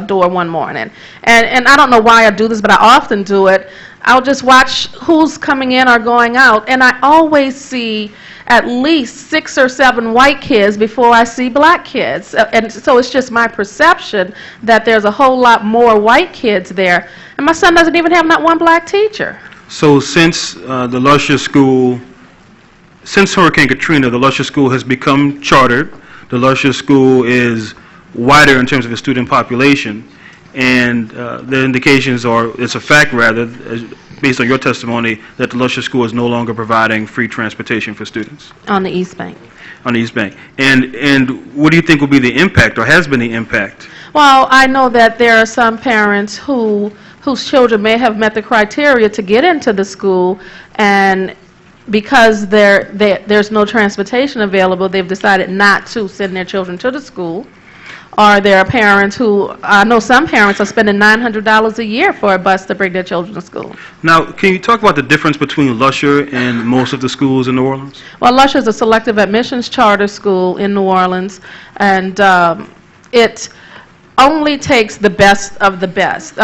door one morning. And I don't know why I do this, but I often do it. I'll just watch who's coming in or going out, and I always see at least 6 or 7 white kids before I see black kids. And so it's just my perception that there's a whole lot more white kids there. And my son doesn't even have not one black teacher. So since the Lusher School, since Hurricane Katrina, the Lusher School has become chartered. The Lusher School is wider in terms of its student population, and the indications are, it's a fact rather, based on your testimony, that the Lusher School is no longer providing free transportation for students. On the East Bank. On the East Bank. And what do you think will be the impact, or has been the impact? Well, I know that there are some parents whose children may have met the criteria to get into the school, and because there's no transportation available, they've decided not to send their children to the school. Or there are parents who, I know some parents are spending $900 a year for a bus to bring their children to school. Now, can you talk about the difference between Lusher and most of the schools in New Orleans? Well, Lusher is a selective admissions charter school in New Orleans, and it only takes the best of the best.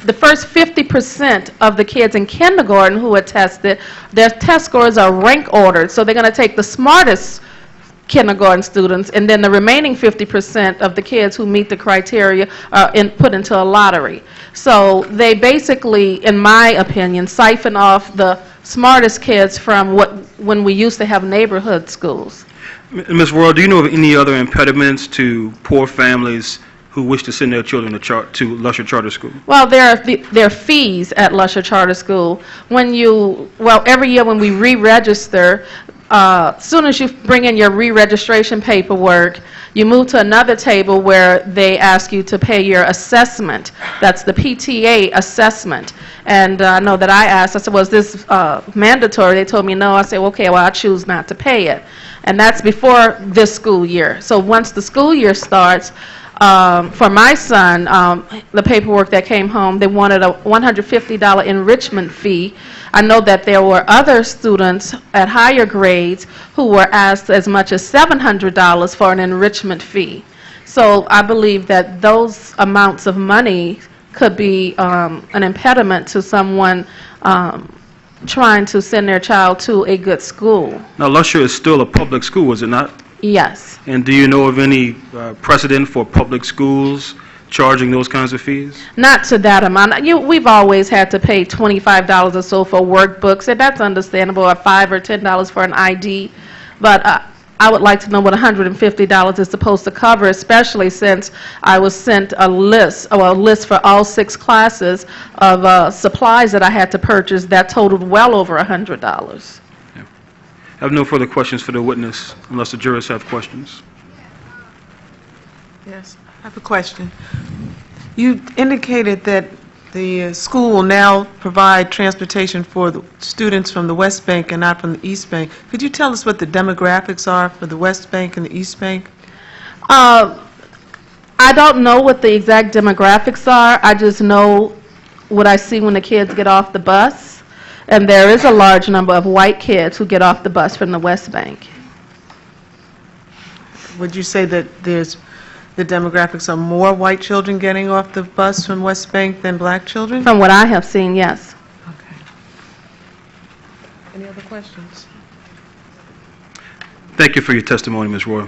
The first 50% of the kids in kindergarten who are tested, their test scores are rank ordered, so they're going to take the smartest kindergarten students, and then the remaining 50% of the kids who meet the criteria are put into a lottery. So they basically, in my opinion, siphon off the smartest kids from when we used to have neighborhood schools. Ms. Royal, do you know of any other impediments to poor families who wish to send their children to Lusher Charter School? Well, there are fees at Lusher Charter School. Every year when we re-register, as soon as you bring in your re-registration paperwork, you move to another table where they ask you to pay your assessment. That's the PTA assessment. And I know that I asked, I said, was this mandatory? They told me no. I said, okay, well, I choose not to pay it. And that's before this school year. So once the school year starts, for my son, the paperwork that came home, they wanted a $150 enrichment fee. I know that there were other students at higher grades who were asked as much as $700 for an enrichment fee. So I believe that those amounts of money could be an impediment to someone trying to send their child to a good school. Now, Lusher is still a public school, is it not? Yes. And do you know of any precedent for public schools charging those kinds of fees? Not to that amount. We've always had to pay $25 or so for workbooks, and that's understandable, or $5 or $10 for an ID. But I would like to know what $150 is supposed to cover, especially since I was sent a list for all 6 classes of supplies that I had to purchase that totaled well over $100. I have no further questions for the witness, unless the jurors have questions. Yes, I have a question. You indicated that the school will now provide transportation for the students from the West Bank and not from the East Bank. Could you tell us what the demographics are for the West Bank and the East Bank? I don't know what the exact demographics are. I just know what I see when the kids get off the bus. And there is a large number of white kids who get off the bus from the West Bank. Would you say that the demographics are more white children getting off the bus from West Bank than black children? From what I have seen, yes. Okay. Any other questions? Thank you for your testimony, Ms. Royal.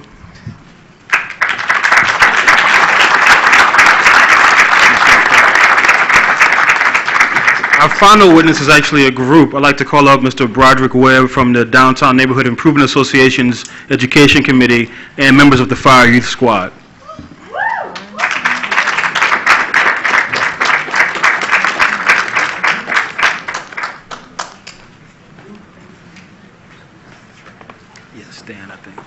Our final witness is actually a group. I'd like to call up Mr. Broderick Webb from the Downtown Neighborhood Improvement Association's Education Committee and members of the Fire Youth Squad. Yes, Stan, I think.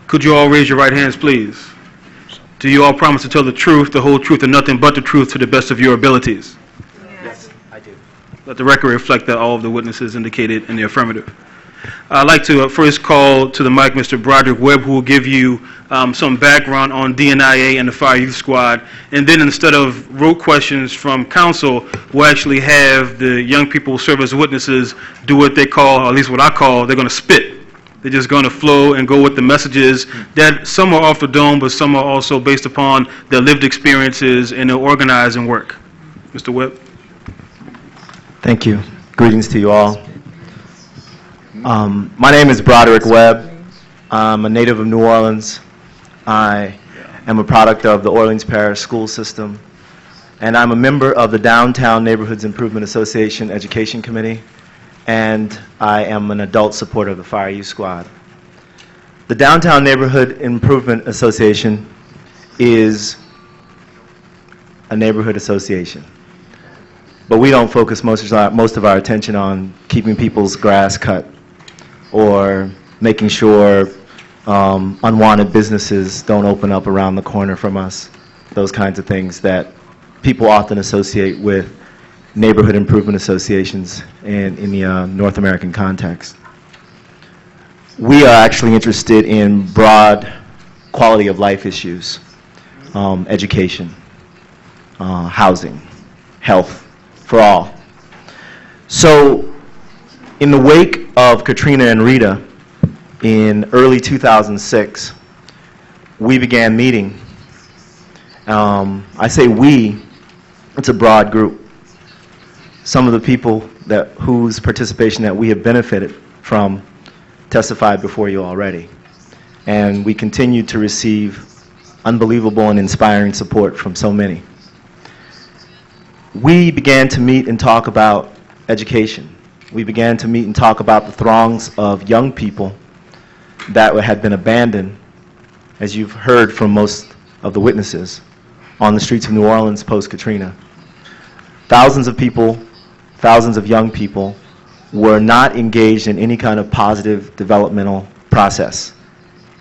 Could you all raise your right hands, please? Do you all promise to tell the truth, the whole truth, and nothing but the truth to the best of your abilities? Yes, I do. Let the record reflect that all of the witnesses indicated in the affirmative. I'd like to first call to the mic Mr. Broderick Webb, who will give you some background on DNIA and the Fire Youth Squad. And then instead of rote questions from council, we'll actually have the young people serve as witnesses, do what they call, or at least what I call, they're going to spit. They're just going to flow and go with the messages that some are off the dome, but some are also based upon their lived experiences and their organizing work. Mr. Webb. Thank you. Greetings to you all. My name is Broderick Webb. I'm a native of New Orleans. I am a product of the Orleans Parish School System, and I'm a member of the Downtown Neighborhoods Improvement Association Education Committee, and I am an adult supporter of the Fire Youth Squad. The Downtown Neighborhood Improvement Association is a neighborhood association, but we don't focus most of our attention on keeping people's grass cut or making sure unwanted businesses don't open up around the corner from us, those kinds of things that people often associate with neighborhood improvement associations in the North American context. We are actually interested in broad quality of life issues, education, housing, health, for all. So in the wake of Katrina and Rita in early 2006, we began meeting. I say we, it's a broad group. Some of the people whose participation that we have benefited from testified before you already. And we continue to receive unbelievable and inspiring support from so many. We began to meet and talk about education. We began to meet and talk about the throngs of young people that had been abandoned, as you've heard from most of the witnesses, on the streets of New Orleans post-Katrina. Thousands of people, thousands of young people were not engaged in any kind of positive developmental process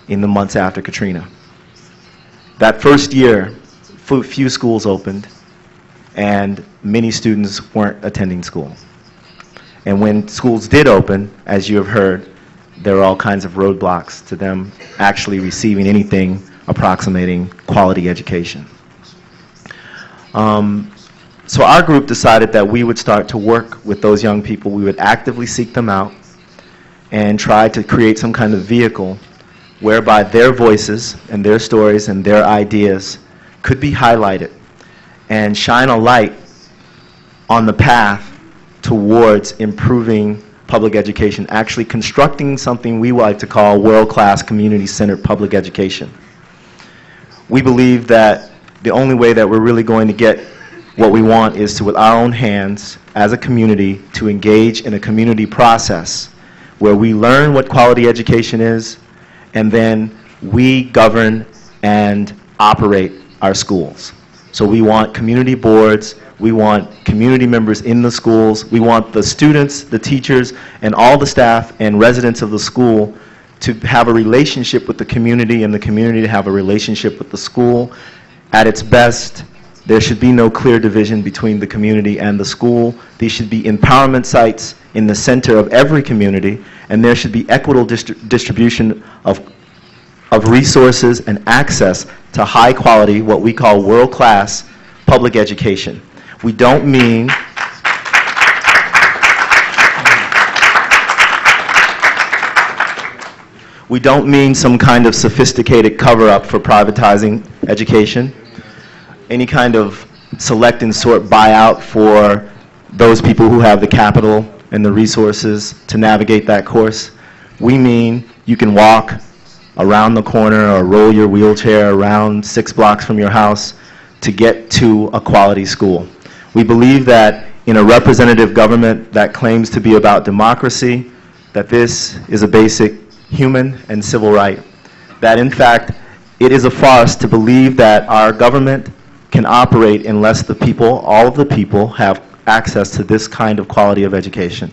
in the months after Katrina. That first year, few schools opened, and many students weren't attending school. And when schools did open, as you have heard, there were all kinds of roadblocks to them actually receiving anything approximating quality education. So our group decided that we would start to work with those young people. We would actively seek them out and try to create some kind of vehicle whereby their voices and their stories and their ideas could be highlighted and shine a light on the path towards improving public education, actually constructing something we like to call world-class community-centered public education. We believe that the only way that we're really going to get what we want is to, with our own hands, as a community, to engage in a community process where we learn what quality education is, and then we govern and operate our schools. So we want community boards, we want community members in the schools, we want the students, the teachers, and all the staff and residents of the school to have a relationship with the community and the community to have a relationship with the school. At its best, there should be no clear division between the community and the school. These should be empowerment sites in the center of every community, and there should be equitable distribution of resources and access to high quality, what we call world-class public education. We don't mean some kind of sophisticated cover-up for privatizing education, any kind of select and sort buyout for those people who have the capital and the resources to navigate that course. We mean you can walk around the corner or roll your wheelchair around 6 blocks from your house to get to a quality school. We believe that in a representative government that claims to be about democracy, that this is a basic human and civil right. That in fact, it is a farce to believe that our government can operate unless the people, all of the people, have access to this kind of quality of education.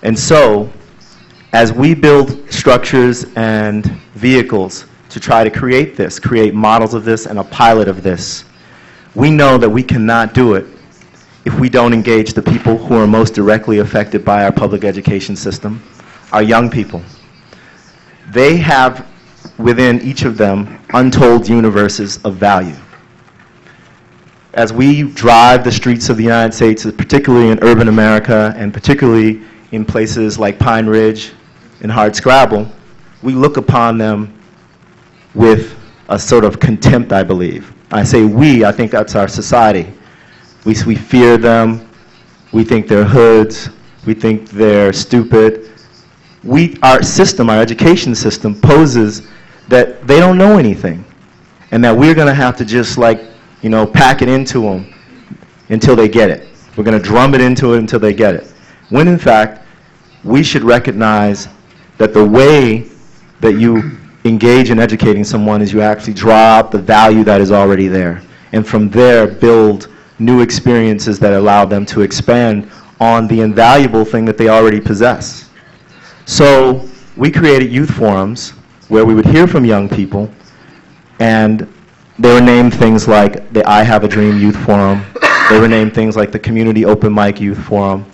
And so, as we build structures and vehicles to try to create this, create models of this and a pilot of this, we know that we cannot do it if we don't engage the people who are most directly affected by our public education system, our young people. They have within each of them untold universes of value. As we drive the streets of the United States, particularly in urban America and particularly in places like Pine Ridge and Hardscrabble, we look upon them with a sort of contempt, I believe. I say we, I think that's our society. We fear them, we think they're hoods, we think they're stupid. Our system, our education system, poses that they don't know anything, and that we're going to have to just pack it into them until they get it. We're going to drum it into it until they get it. When in fact, we should recognize that the way that you engage in educating someone is you actually draw out the value that is already there, and from there build new experiences that allow them to expand on the invaluable thing that they already possess. So we created youth forums where we would hear from young people, and they were named things like the I Have a Dream Youth Forum. They were named things like the Community Open Mic Youth Forum.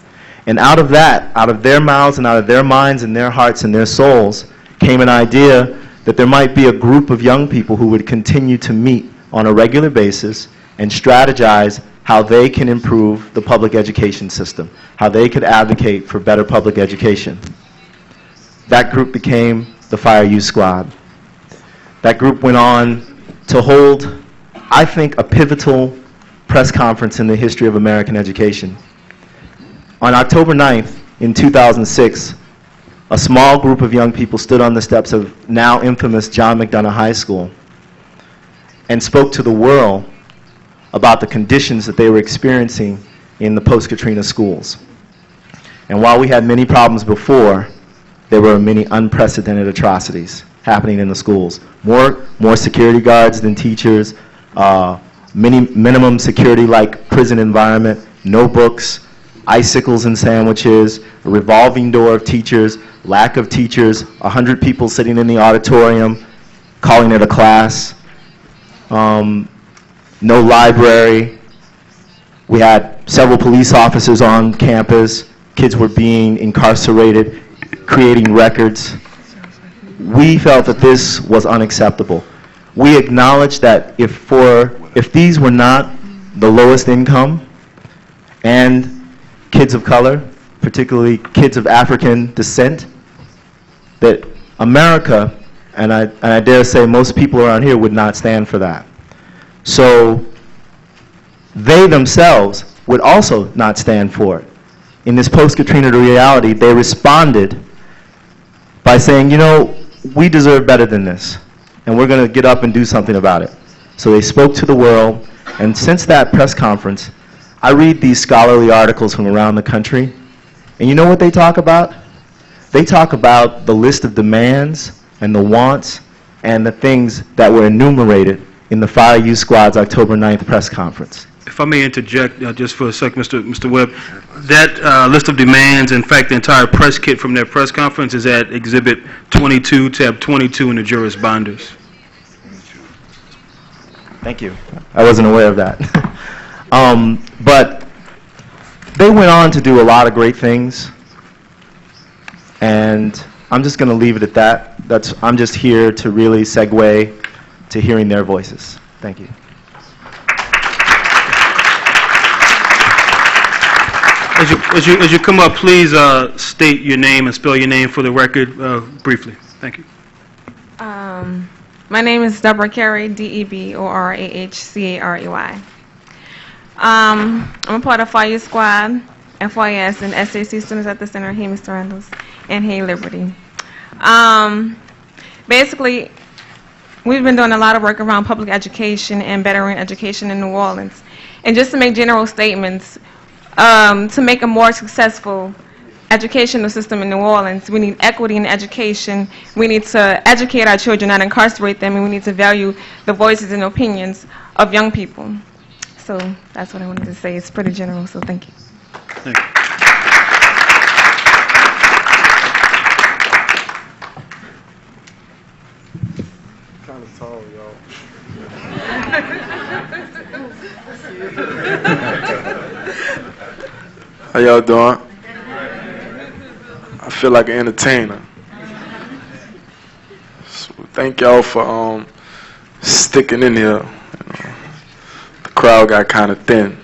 And out of that, out of their mouths and out of their minds and their hearts and their souls, came an idea that there might be a group of young people who would continue to meet on a regular basis and strategize how they can improve the public education system, how they could advocate for better public education. That group became the Fire Youth Squad. That group went on to hold, I think, a pivotal press conference in the history of American education. On October 9th, in 2006, a small group of young people stood on the steps of now infamous John McDonough High School and spoke to the world about the conditions that they were experiencing in the post-Katrina schools. And while we had many problems before, there were many unprecedented atrocities happening in the schools. More security guards than teachers, minimum security like prison environment, no books, icicles and sandwiches, a revolving door of teachers, lack of teachers, 100 people sitting in the auditorium, calling it a class, no library. We had several police officers on campus. Kids were being incarcerated, creating records. We felt that this was unacceptable. We acknowledged that if these were not the lowest income and kids of color, particularly kids of African descent, that America, and I dare say most people around here, would not stand for that. So they themselves would also not stand for it. In this post-Katrina reality, they responded by saying, you know, we deserve better than this, and we're going to get up and do something about it. So they spoke to the world, and since that press conference, I read these scholarly articles from around the country, and you know what they talk about? They talk about the list of demands and the wants and the things that were enumerated in the Fire Youth Squad's October 9th press conference. If I may interject just for a second, Mr. Webb, that list of demands, in fact, the entire press kit from their press conference is at Exhibit 22, tab 22 in the jurors' binders. Thank you. I wasn't aware of that. But they went on to do a lot of great things, and I'm just going to leave it at that. I'm just here to really segue to hearing their voices. Thank you. As you come up, please state your name and spell your name for the record briefly. Thank you. My name is Deborah Carey, D-E-B-O-R-A-H-C-A-R-E-Y. I'm a part of Fire Squad, FYS, and SAC students at the Center of Hey Mr. Randalls and Hey Liberty. Basically, we've been doing a lot of work around public education and bettering education in New Orleans. And just to make general statements, to make a more successful educational system in New Orleans, we need equity in education. We need to educate our children, not incarcerate them, and we need to value the voices and opinions of young people. So that's what I wanted to say. It's pretty general, so thank you. Thank you. Kind of tall, y'all. How y'all doing? I feel like an entertainer. So thank y'all for sticking in here. The crowd got kind of thin.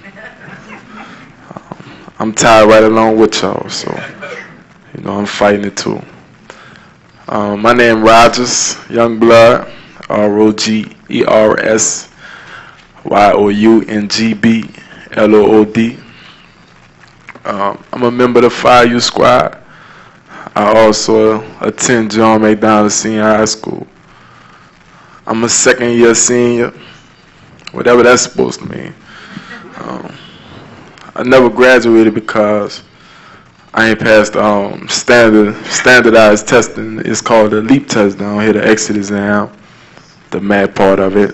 I'm tired right along with y'all, so I'm fighting it too. My name Rogers, Young Blood, ROGERSYOUNGBLOOD. I'm a member of the Fire Youth Squad. I also attend John McDonald Senior High School. I'm a second-year senior, whatever that's supposed to mean. I never graduated because I ain't passed standardized testing. It's called the LEAP test down here, the exit exam, the math part of it.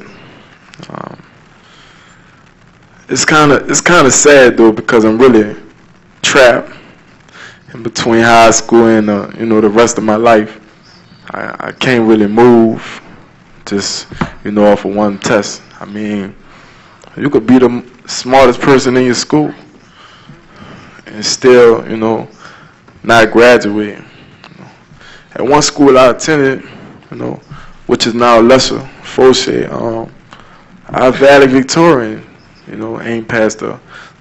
It's kind of sad though, because I'm really trapped in between high school and the rest of my life. I can't really move just off of one test. I mean, you could be the smartest person in your school and still not graduate. At one school I attended, which is now lesser, Fauché, our valedictorian, ain't passed the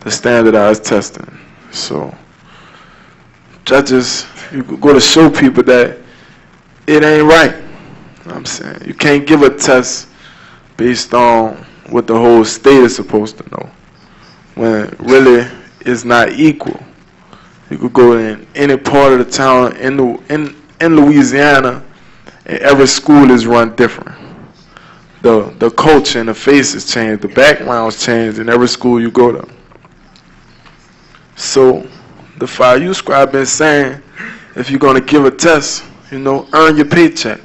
standardized testing. So judges, you go to show people that it ain't right. I'm saying you can't give a test based on what the whole state is supposed to know, when really it's not equal. You could go in any part of the town in Louisiana, and every school is run different. The culture and the faces change, the backgrounds change in every school you go to. So the Fire Youth Squad been saying, if you're gonna give a test, earn your paycheck.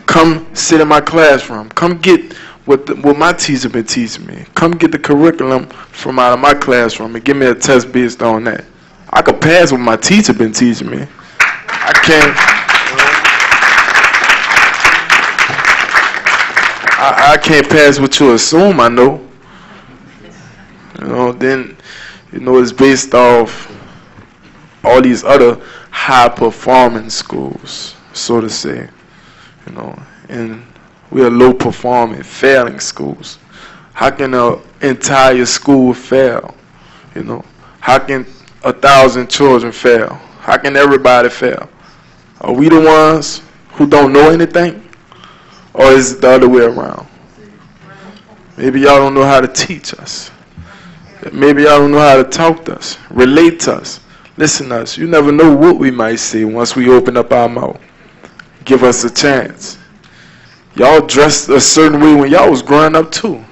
Come sit in my classroom. Come get what my teacher been teaching me. Come get the curriculum from out of my classroom and give me a test based on that. I could pass what my teacher been teaching me. I can't. I can't pass what you assume I know. Then it's based off all these other high performing schools, so to say. And we are low performing, failing schools. How can an entire school fail? How can 1,000 children fail? How can everybody fail? Are we the ones who don't know anything? Or is it the other way around? Maybe y'all don't know how to teach us. Maybe y'all don't know how to talk to us, relate to us, listen to us. You never know what we might say once we open up our mouth. Give us a chance. Y'all dressed a certain way when y'all was growing up too.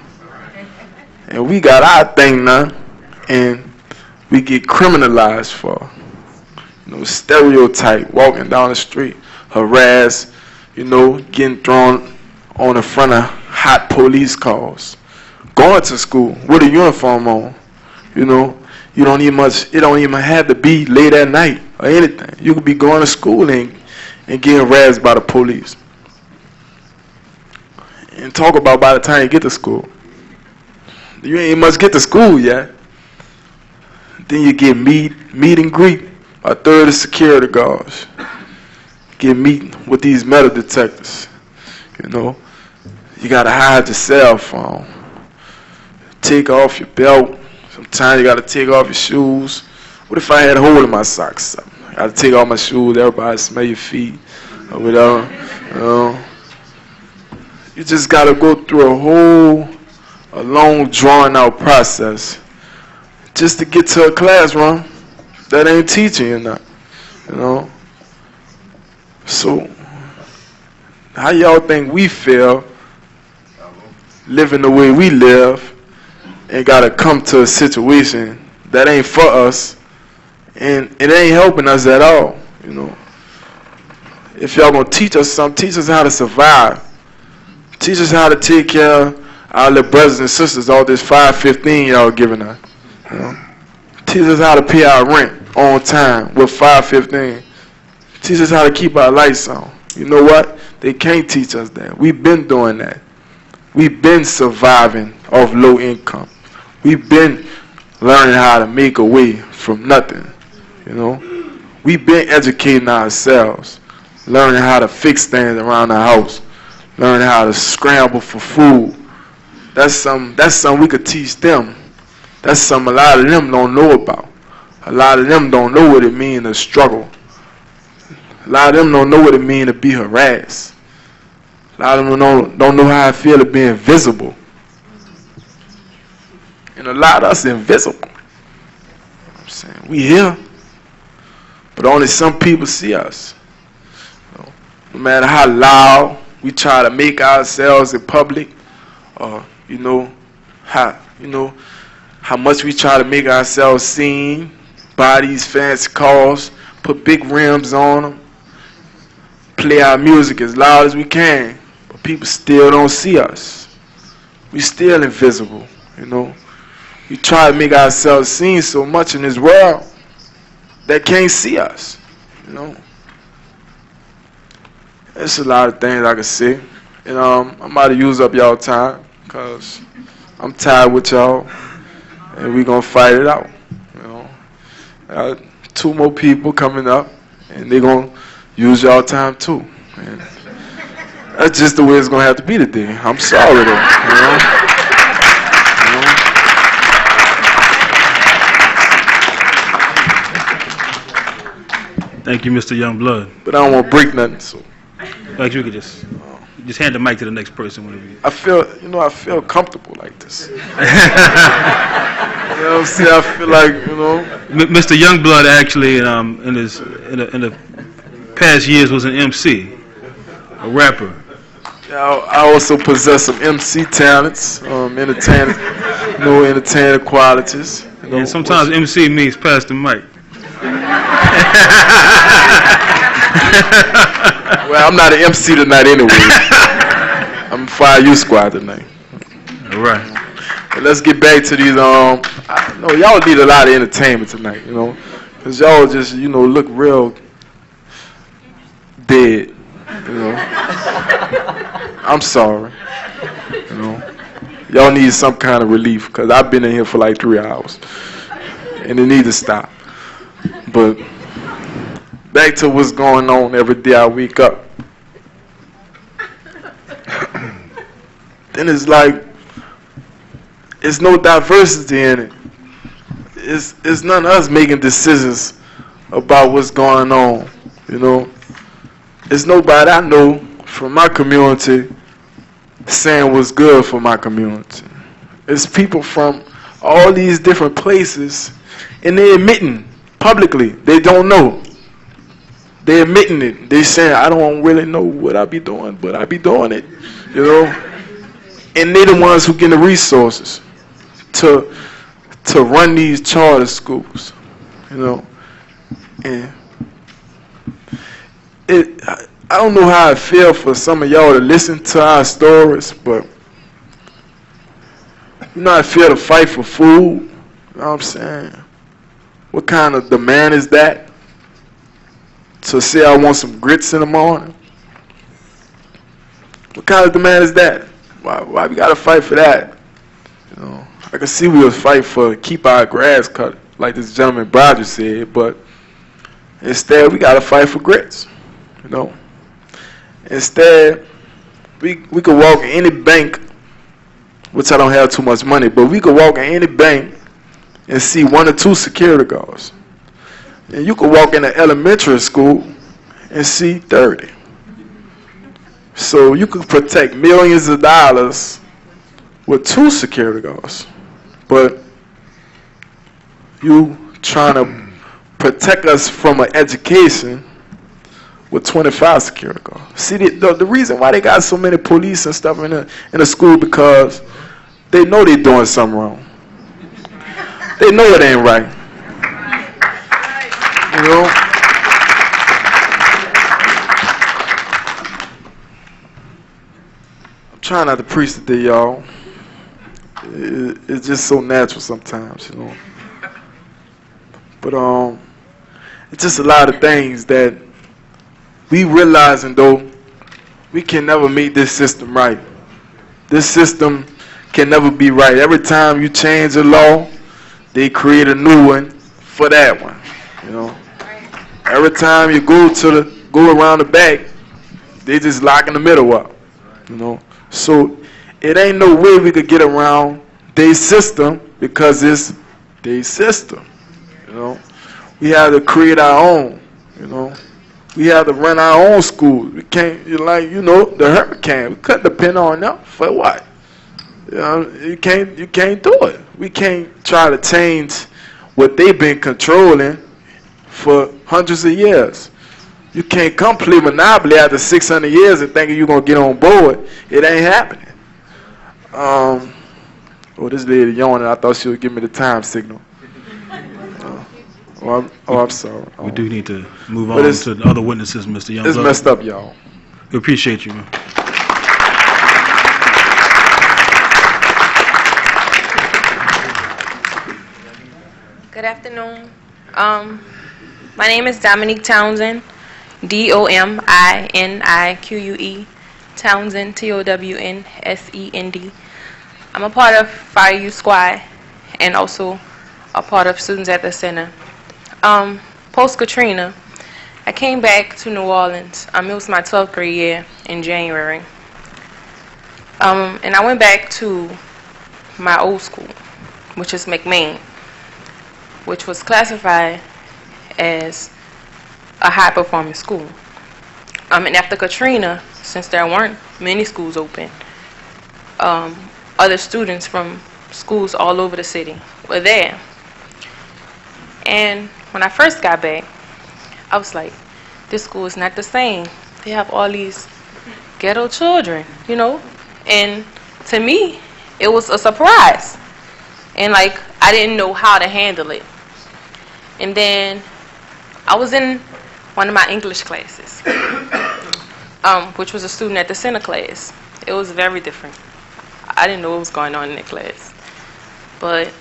And we got our thing now, and we get criminalized for stereotype, walking down the street, harassed, getting thrown on the front of hot police cars. Going to school with a uniform on, it don't even have to be late at night or anything. You could be going to school and getting harassed by the police. And talk about by the time you get to school. You ain't much get to school yet. Then you get meet and greet a third of security guards. Get meeting with these metal detectors. You gotta hide your cell phone. Take off your belt. Sometimes you gotta take off your shoes. What if I had a hole in my socks? I gotta take off my shoes. Everybody smell your feet or whatever. You just gotta go through a long, drawn-out process just to get to a classroom that ain't teaching you nothing, you know. So, how y'all think we feel living the way we live and gotta come to a situation that ain't for us and it ain't helping us at all, you know. If y'all gonna teach us something, teach us how to survive. Teach us how to take care of our little brothers and sisters, all this $5.15 y'all giving us, you know. Teach us how to pay our rent on time with $5.15. Teach us how to keep our lights on. You know what? They can't teach us that. We've been doing that. We've been surviving off low income. We've been learning how to make a way from nothing, you know. We've been educating ourselves, learning how to fix things around the house, learning how to scramble for food. That's something we could teach them. That's something a lot of them don't know about. A lot of them don't know what it means to struggle. A lot of them don't know what it means to be harassed. A lot of them don't know how I feel to be invisible. And a lot of us invisible. You know what I'm saying? We here, but only some people see us. You know, no matter how loud we try to make ourselves in public, or how much we try to make ourselves seen, buy these fancy cars, put big rims on them, play our music as loud as we can, but people still don't see us. We still invisible, you know. We try to make ourselves seen so much in this world that can't see us, you know. There's a lot of things I could say, and I'm about to use up y'all time because I'm tired with y'all, and we're gonna fight it out, you know. 2 more people coming up, and they're gonna use y'all time too. And that's just the way it's gonna have to be today. I'm sorry though, you know. Thank you, Mr. Youngblood. But I don't want to break nothing, so. Like you could just hand the mic to the next person whenever you. I feel comfortable like this. You know what I'm saying? I feel like, you know. Mr. Youngblood actually, in the past years, was an MC, a rapper. Yeah, I also possess some MC talents, entertaining qualities. You know, and sometimes MC means pass the mic. Well, I'm not an MC tonight anyway. I'm a Fire Youth Squad tonight. All right. But let's get back to these. I know y'all need a lot of entertainment tonight, you know, because y'all just, you know, look real dead, you know. I'm sorry, you know. Y'all need some kind of relief because I've been in here for like 3 hours, and it needs to stop. But back to what's going on every day I wake up. Then it's like, it's no diversity in it. It's none of us making decisions about what's going on, you know. It's nobody I know from my community saying what's good for my community. It's people from all these different places, and they're admitting publicly they don't know. They're admitting it. They're saying, I don't really know what I be doing, but I be doing it, you know. And they're the ones who get the resources to run these charter schools, you know. And I don't know how I feel for some of y'all to listen to our stories, but you know, I feel to fight for food. You know what I'm saying? What kind of demand is that? To say I want some grits in the morning? What kind of demand is that? Why we gotta fight for that? You know, I can see we'll fight for keep our grass cut, like this gentleman Roger said, but instead we gotta fight for grits. You know, instead we could walk in any bank, which I don't have too much money, but we could walk in any bank and see 1 or 2 security guards. And you could walk in an elementary school and see 30. So you could protect millions of dollars with 2 security guards. But you trying to protect us from an education with 25 security guards. See, the reason why they got so many police and stuff in the school, because they know they're doing something wrong. They know it ain't right. You know? I'm trying not to preach today, y'all. It's just so natural sometimes, you know. But it's just a lot of things that we realizing, though, we can never make this system right. This system can never be right. Every time you change a law, they create a new one for that one. You know. Every time you go around the back, they just lock in the middle up. You know. So it ain't no way we could get around their system, because it's their system. You know. We have to create our own. You know. We have to run our own schools. We can't, the hurricane. We couldn't depend on them for what? You know, you can't do it. We can't try to change what they've been controlling for hundreds of years. You can't come play Monopoly after 600 years and thinking you're gonna get on board. It ain't happening. This lady yawning. I thought she would give me the time signal. I'm sorry. We do need to move on to the other witnesses, Mr. Young. It's messed up, y'all. We appreciate you, man. Good afternoon. My name is Dominique Townsend, Dominique, Townsend, Townsend. I'm a part of Fire Youth Squad and also a part of Students at the Center. Post Katrina, I came back to New Orleans. It was my 12th grade year in January. And I went back to my old school, which is McMain, which was classified as a high-performing school. And after Katrina, since there weren't many schools open, other students from schools all over the city were there. And when I first got back, I was like, this school is not the same. They have all these ghetto children, you know? And to me, it was a surprise. And like, I didn't know how to handle it. And then I was in one of my English classes, which was a student at the center class. It was very different. I didn't know what was going on in that class. But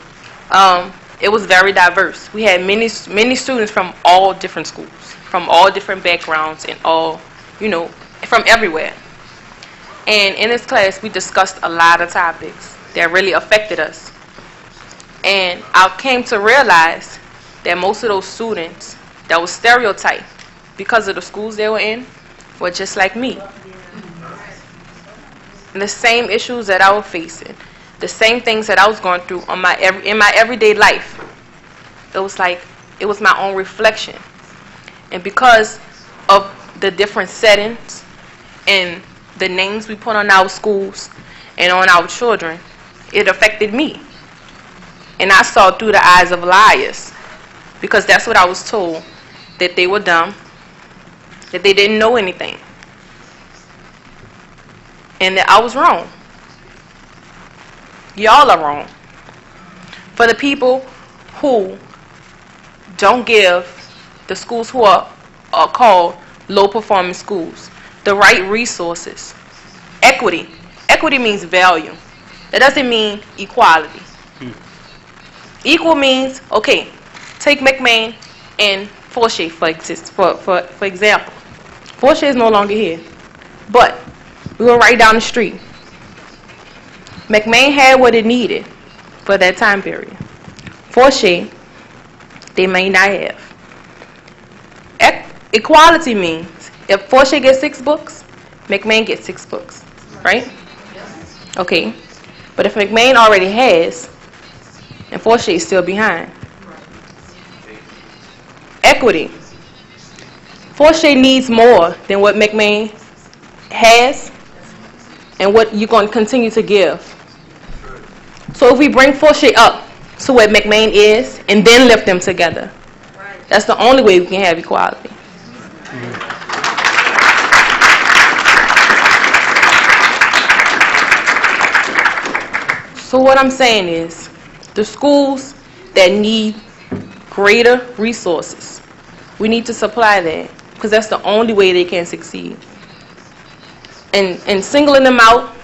it was very diverse. We had many students from all different schools, from all different backgrounds, and all, from everywhere. And in this class, we discussed a lot of topics that really affected us. And I came to realize that most of those students that was stereotyped because of the schools they were in were just like me. And the same issues that I was facing, the same things that I was going through in my everyday life. It was like, it was my own reflection. And because of the different settings and the names we put on our schools and on our children, it affected me. And I saw through the eyes of liars, because that's what I was told, that they were dumb, that they didn't know anything, and that I was wrong. Y'all are wrong. For the people who don't give the schools who are called low-performing schools the right resources. Equity. Equity means value. That doesn't mean equality. Equal means, okay, take McMain and Forshey for example. Forshey is no longer here, but we were right down the street. McMain had what it needed for that time period. Forshey, they may not have. Equality means if Forshey gets 6 books, McMain gets 6 books, right? Okay, but if McMain already has, and Forshey is still behind. Equity. Forshey needs more than what McMain has and what you're going to continue to give. So if we bring Forshey up to what McMain is, and then lift them together. That's the only way we can have equality. So what I'm saying is, the schools that need greater resources, we need to supply that, because that's the only way they can succeed. And singling them out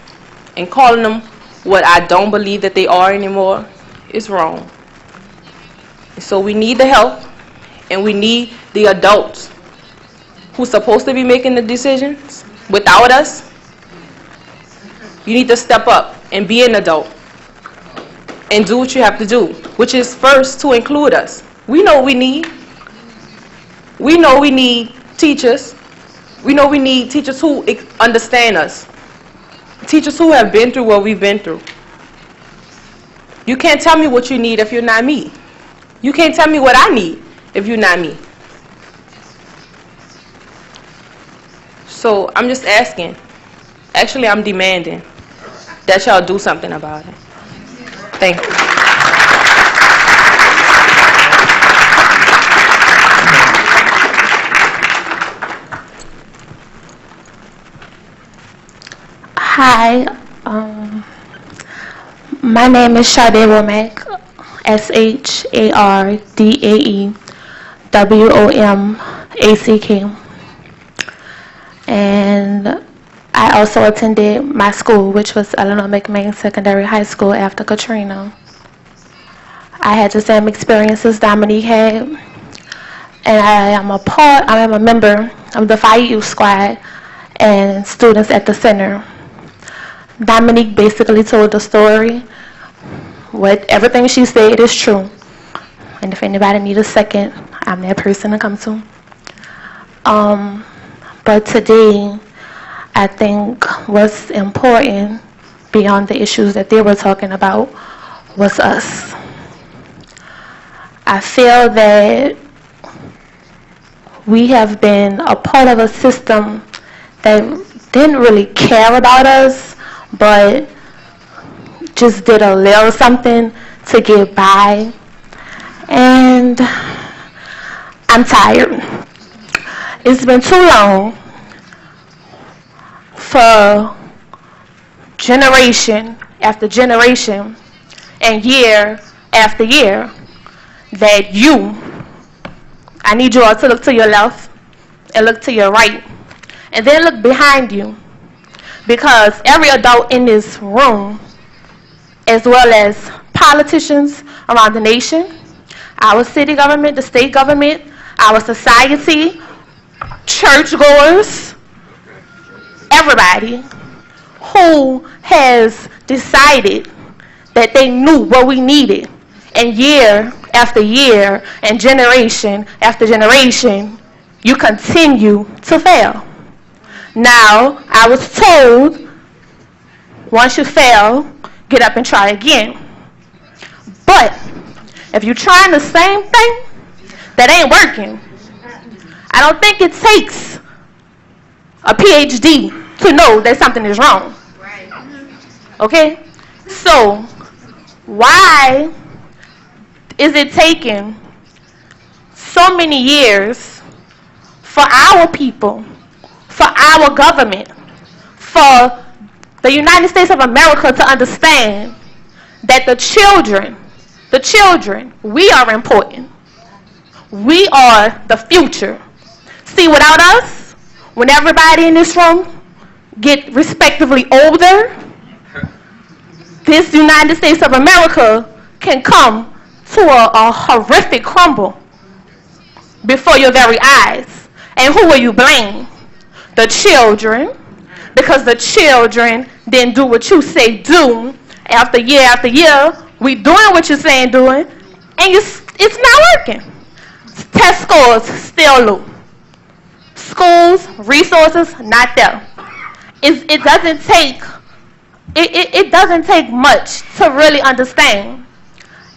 and calling them what I don't believe that they are anymore is wrong. So we need the help, and we need the adults who's supposed to be making the decisions without us. You need to step up and be an adult and do what you have to do, which is first to include us. We know we need. We know we need teachers. We know we need teachers who understand us. Teachers who have been through what we've been through. You can't tell me what you need if you're not me. You can't tell me what I need if you're not me. So I'm just asking. Actually, I'm demanding that y'all do something about it. Thank you. Hi, my name is Sade Womack, SHARDAEWOMACK, and I also attended my school, which was Eleanor McMain Secondary High School after Katrina. I had the same experiences Dominique had, and I am a member of the Fire Youth Squad and Students at the Center. Dominique basically told the story. Everything she said is true. And if anybody needs a second, I'm that person to come to. But today, I think what's important beyond the issues that they were talking about was us. I feel that we have been a part of a system that didn't really care about us, but just did a little something to get by. And I'm tired. It's been too long for generation after generation and year after year that I need you all to look to your left and look to your right and then look behind you, because every adult in this room, as well as politicians around the nation, our city government, the state government, our society, churchgoers, everybody who has decided that they knew what we needed, and year after year and generation after generation, you continue to fail. Now, I was told, once you fail, get up and try again. But if you're trying the same thing, that ain't working. I don't think it takes a PhD to know that something is wrong. Okay? So, why is it taking so many years for our people, for our government, for the United States of America to understand that the children, we are important. We are the future. See, without us, when everybody in this room get respectively older, this United States of America can come to a horrific crumble before your very eyes. And who will you blame? The children, because the children didn't do what you say do after year, we doing what you're saying doing, and it's not working. Test scores still low. Schools, resources, not there. It doesn't take much to really understand.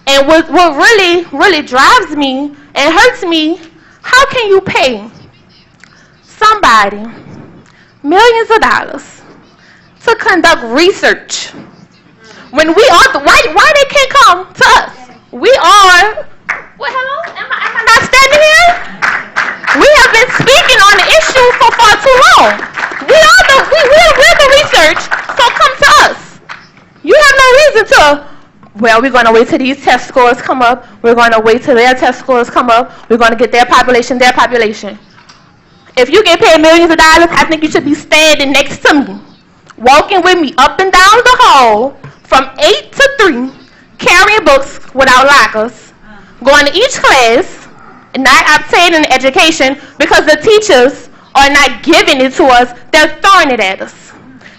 And what really drives me and hurts me, how can you pay somebody millions of dollars to conduct research when we are why they can't come to us? we are, well, hello, am I not standing here? We have been speaking on the issue for far too long. We're the research, so come to us. You have no reason to, well, we're going to wait till these test scores come up. We're going to wait till their test scores come up. We're going to get their population. If you get paid millions of dollars, I think you should be standing next to me, walking with me up and down the hall from 8 to 3, carrying books without lockers, going to each class, and not obtaining education because the teachers are not giving it to us. They're throwing it at us.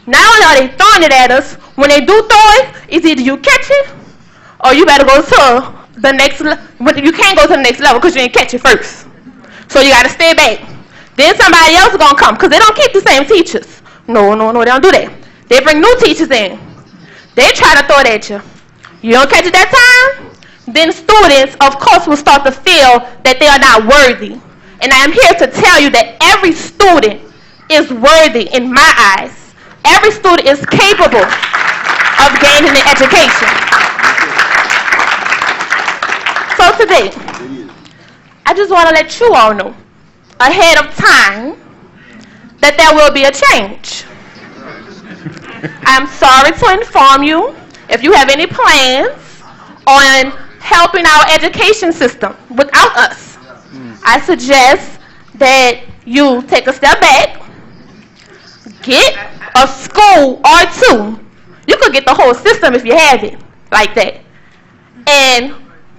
Not only are they throwing it at us, when they do throw it, it's either you catch it or you better go to the next level. You can't go to the next level because you didn't catch it first. So you got to stay back. Then somebody else is going to come because they don't keep the same teachers. No, they don't do that. They bring new teachers in. They try to throw it at you. You don't catch it that time, then students, of course, will start to feel that they are not worthy. And I am here to tell you that every student is worthy in my eyes. Every student is capable of gaining an education. So today, I just want to let you all know, ahead of time, that there will be a change. I'm sorry to inform you, if you have any plans on helping our education system without us, I suggest that you take a step back, get a school or two. You could get the whole system if you have it like that. And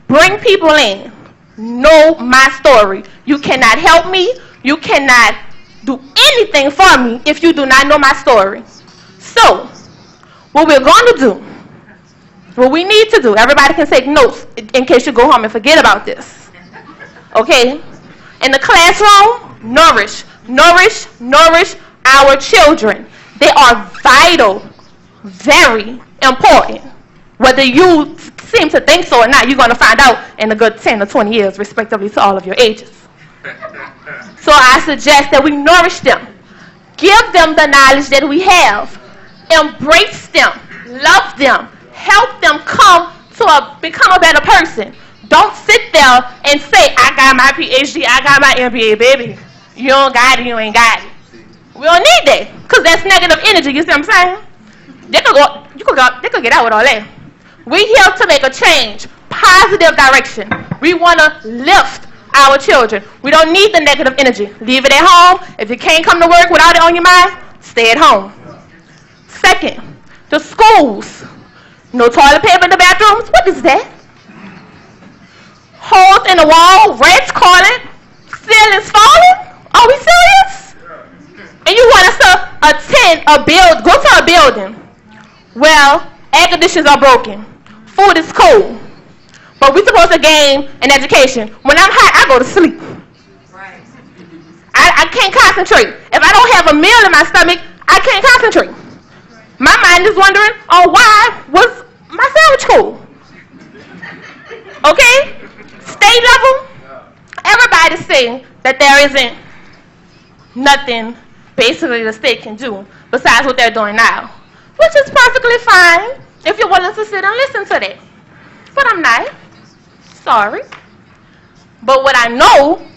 bring people in. Know my story. You cannot help me. You cannot do anything for me if you do not know my story. So, what we're going to do, what we need to do, everybody can take notes in case you go home and forget about this. Okay? In the classroom, nourish our children. They are vital, very important. Whether you seem to think so or not, you're going to find out in a good 10 or 20 years, respectively to all of your ages. So I suggest that we nourish them. Give them the knowledge that we have. Embrace them. Love them. Help them become a better person. Don't sit there and say, I got my PhD, I got my MBA, baby. You don't got it, you ain't got it. We don't need that, because that's negative energy, you see what I'm saying? They could get out with all that. We're here to make a change, positive direction. We want to lift our children. We don't need the negative energy. Leave it at home. If you can't come to work without it on your mind, stay at home. Second, the schools. No toilet paper in the bathrooms. What is that? Holes in the wall, rats crawling, ceilings falling. Are we serious? And you want us to go to a building where air conditioners are broken, food is cold, but we're supposed to gain an education. When I'm hot, I go to sleep. I can't concentrate. If I don't have a meal in my stomach, I can't concentrate. My mind is wondering, why was my sandwich cold? Okay? State level, everybody's saying that there isn't nothing basically the state can do besides what they're doing now, which is perfectly fine if you're willing to sit and listen to that. But I'm not. Sorry. But what I know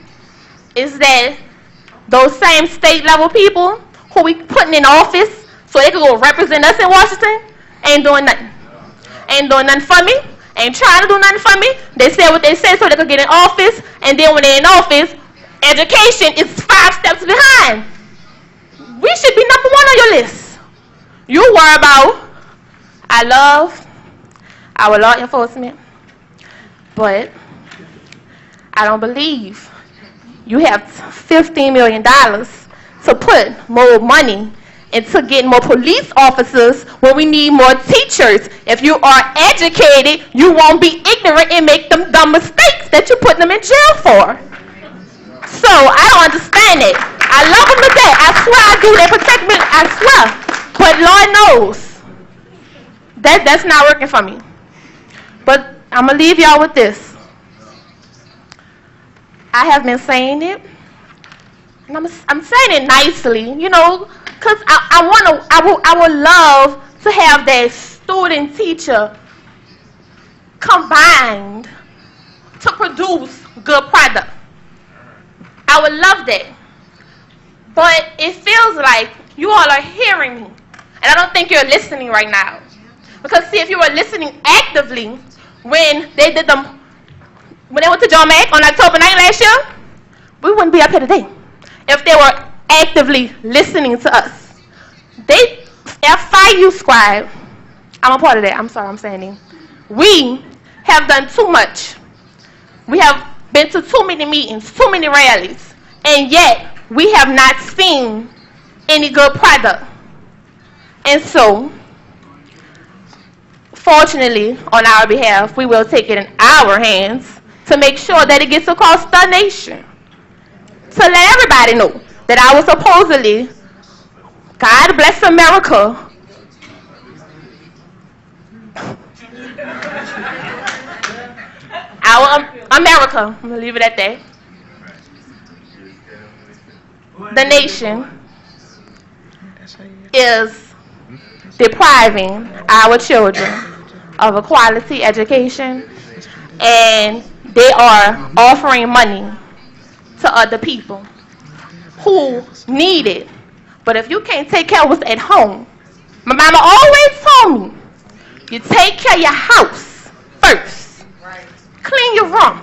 is that those same state level people who we putting in office so they can go represent us in Washington ain't doing nothing. Ain't doing nothing for me. Ain't trying to do nothing for me. They say what they say so they can get in office, and then when they're in office, education is 5 steps behind. We should be number 1 on your list. You worry about, I love our law enforcement, but I don't believe you have $15 million to put more money into getting more police officers when we need more teachers. If you are educated, you won't be ignorant and make them dumb mistakes that you put them in jail for. So I don't understand it. I love them to death. I swear I do. They protect me. I swear. But Lord knows that's not working for me. But I'm going to leave y'all with this. I have been saying it, and I'm saying it nicely, because I would love to have that student-teacher combined to produce good product. I would love that. But it feels like you all are hearing me, and I don't think you're listening right now. Because see, if you were listening actively when they went to John Mack on October 9th last year, we wouldn't be up here today. If they were actively listening to us. FIU squad, I'm a part of that, I'm sorry I'm saying it. We have done too much. We have been to too many meetings, too many rallies, and yet we have not seen any good product. And so, fortunately, on our behalf, we will take it in our hands to make sure that it gets across the nation. To let everybody know that I was supposedly, God bless America, America, I'm going to leave it at that. The nation is depriving our children of a quality education, and they are offering money to other people who need it. But if you can't take care of us at home, my mama always told me, you take care of your house first. Clean your room.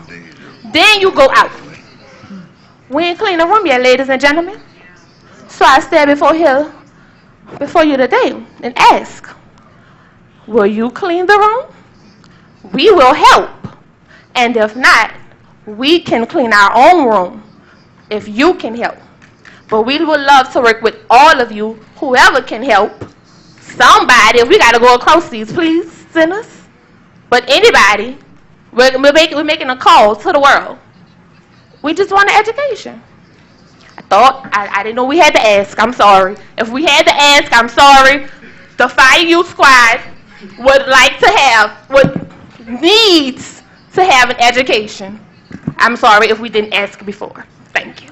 Then you go out. We ain't clean the room yet, ladies and gentlemen. So I stand before you today and ask, will you clean the room? We will help. And if not, we can clean our own room if you can help. But we would love to work with all of you, whoever can help. Somebody, if we got to go across these, please send us. But anybody, we're making a call to the world. We just want an education. I didn't know we had to ask. I'm sorry. If we had to ask, I'm sorry. The Fire Youth Squad needs to have an education. I'm sorry if we didn't ask before. Thank you.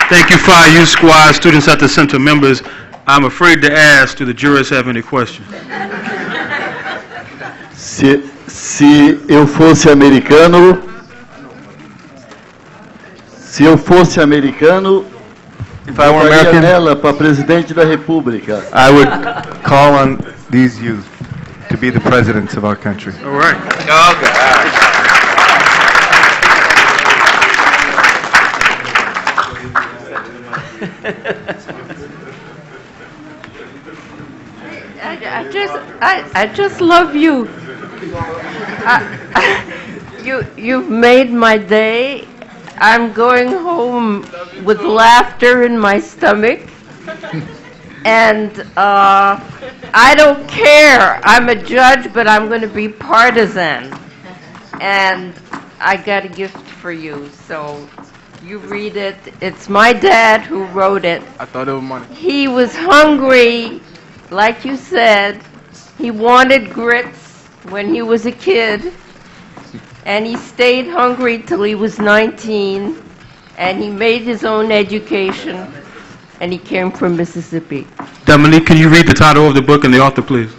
Thank you, Fire Youth Squad, students at the center, members. I'm afraid to ask, do the jurors have any questions? Se eu fosse americano, if I were American, ela para presidente da República. I would call on these youth to be the presidents of our country. All right. I just love you. You've made my day. I'm going home with laughter in my stomach. And I don't care. I'm a judge, but I'm going to be partisan. And I got a gift for you. So you read it. It's my dad who wrote it. I thought it was money. He was hungry, like you said. He wanted grits when he was a kid. And he stayed hungry till he was 19. And he made his own education. And he came from Mississippi. Dominique, can you read the title of the book and the author, please?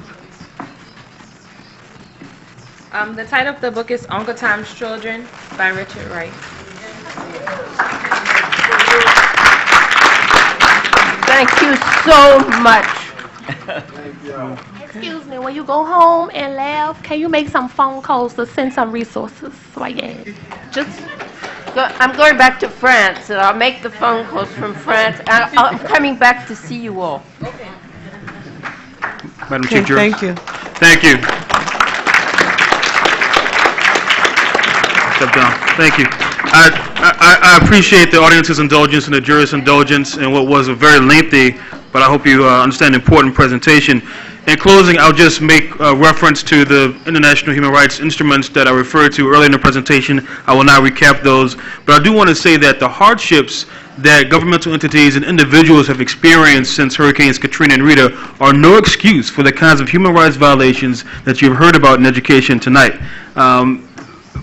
The title of the book is Uncle Tom's Children by Richard Wright. Thank you so much. Excuse me, when you go home and laugh, can you make some phone calls to send some resources? I'm going back to France, and I'll make the phone calls from France. And I'm coming back to see you all. Okay. Madam Chief Justice. Thank you. Thank you. Step down. Thank you. I appreciate the audience's indulgence and the jurors' indulgence in what was a very lengthy, but I hope you understand, important presentation. In closing, I'll just make reference to the international human rights instruments that I referred to earlier in the presentation. I will not recap those, but I do want to say that the hardships that governmental entities and individuals have experienced since Hurricanes Katrina and Rita are no excuse for the kinds of human rights violations that you've heard about in education tonight.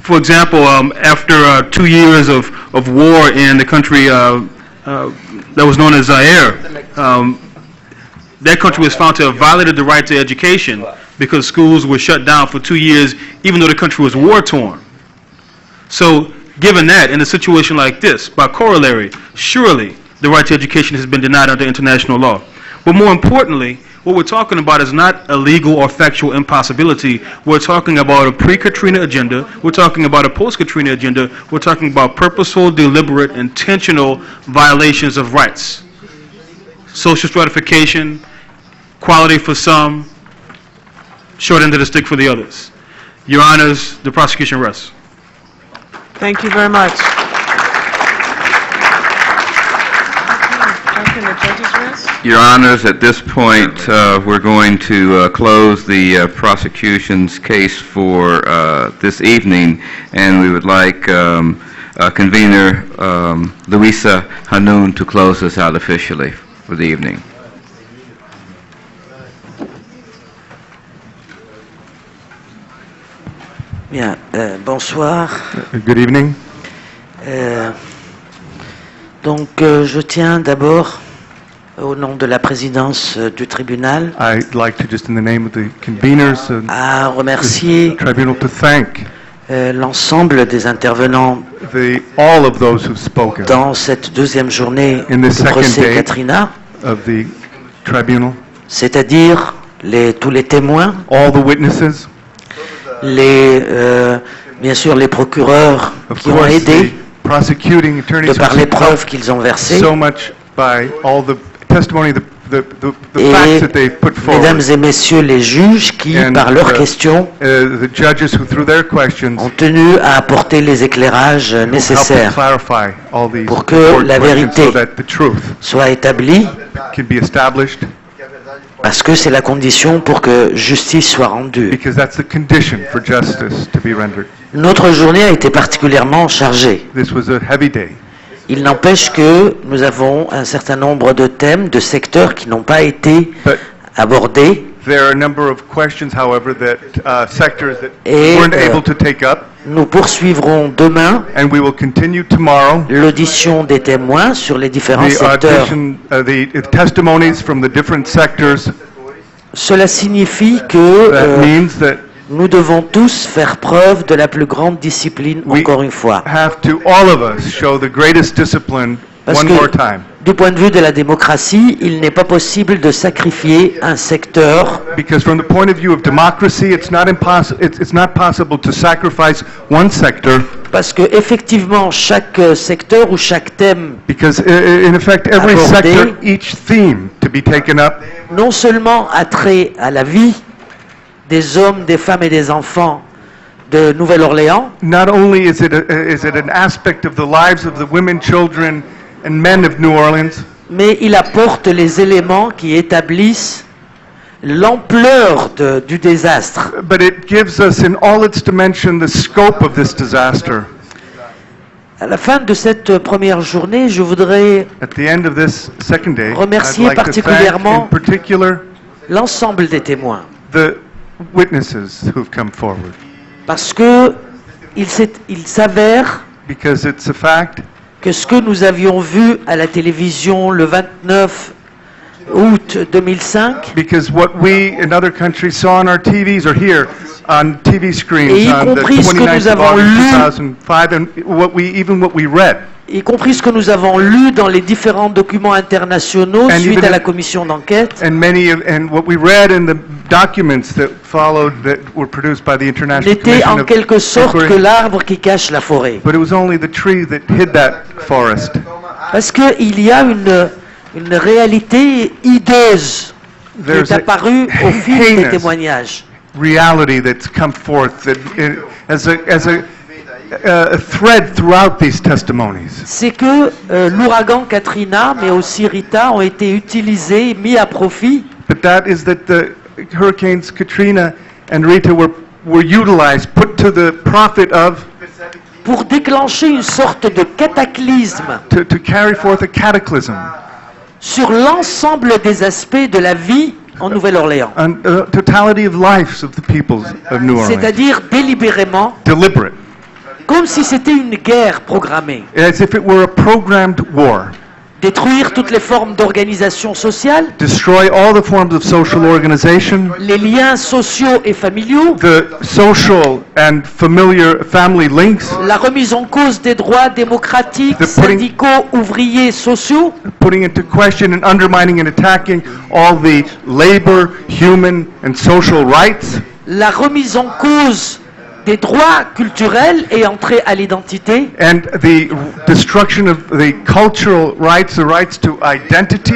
For example, after 2 years of war in the country that was known as Zaire, that country was found to have violated the right to education because schools were shut down for 2 years, even though the country was war-torn. So, given that, in a situation like this, by corollary, surely the right to education has been denied under international law. But more importantly, what we're talking about is not a legal or factual impossibility. We're talking about a pre-Katrina agenda. We're talking about a post-Katrina agenda. We're talking about purposeful, deliberate, intentional violations of rights. Social stratification, equality for some, short end of the stick for the others. Your Honors, the prosecution rests. Thank you very much. Can the judges rest? Your Honors, at this point, we're going to close the prosecution's case for this evening, and we would like convener Louisa Hanoune to close us out officially for the evening. Bien, bonsoir. Good evening. Donc, je tiens d'abord, au nom de la présidence du tribunal, I'd like to, just in the name of the conveners à remercier tribunal, to thank l'ensemble des intervenants all of those who've spoken dans cette deuxième journée in the du second procès day Katrina, of the tribunal, c'est-à-dire tous les témoins, all the witnesses, bien sûr les procureurs qui ont aidé prosecuting attorneys de par les preuves qu'ils ont versées, so much by all the testimony, the facts that they put forward. Mesdames et messieurs les juges qui, par leurs questions, the judges who, through their questions, ont tenu à apporter les éclairages nécessaires pour que la vérité soit établie, parce que c'est la condition pour que justice soit rendue. Notre journée a été particulièrement chargée. Il n'empêche que nous avons un certain nombre de thèmes, de secteurs qui n'ont pas été abordés. Et nous poursuivrons demain l'audition des témoins sur les différents secteurs. Cela signifie que nous devons tous faire preuve de la plus grande discipline encore une fois. Parce que, du point de vue de la démocratie, il n'est pas possible de sacrifier un secteur. Because from the point of view of democracy, it's not possible to sacrifice one sector. Parce que effectivement, chaque secteur ou chaque thème Because in effect, every sector, each theme to be taken up, non seulement a trait à la vie des hommes, des femmes et des enfants de Nouvelle-Orléans, not only is it an aspect of the lives of the women, children, and men of New Orleans, mais il apporte les éléments qui établissent l'ampleur du désastre. But it gives us in all its dimension the scope of this disaster. À la fin de cette première journée, je voudrais remercier particulièrement l'ensemble des témoins. The witnesses who've come forward. Parce que il s'avère Because it's a fact que ce que nous avions vu à la télévision le 29 août 2005, because what we in other countries saw on our TVs or here on TV screens on the 29th of August 2005, and what we read, y compris ce que nous avons lu dans les différents documents internationaux suite à la commission d'enquête, and what we read in the documents that followed that were produced by the International n'était Commission en of quelque sorte Inquiry. que l'arbre qui cache la forêt. But it was only the tree that hid that forest. Parce qu'il y a une réalité hideuse qui est apparue au fil des témoignages. Reality that's come forth that as a thread throughout these testimonies. C'est que l'ouragan Katrina, mais aussi Rita, ont été utilisés, mis à profit. But that is that the hurricanes Katrina and Rita were utilized, put to the profit of, pour déclencher une sorte de cataclysme to carry forth a cataclysm sur l'ensemble des aspects de la vie en Nouvelle-Orléans. on the totality of lives of the peoples of New Orleans. C'est-à-dire délibérément, Deliberate. comme si c'était une guerre programmée. As if it were a programmed war. détruire toutes les formes d'organisation sociale, destroy all the forms of social organization, les liens sociaux et familiaux, the social and familiar family links, la remise en cause des droits démocratiques, syndicaux, ouvriers, sociaux, putting into question and undermining and attacking all the labor, human and social rights, la remise en cause des droits culturels et entrée à l'identité, and the destruction of the cultural rights, the rights to identity,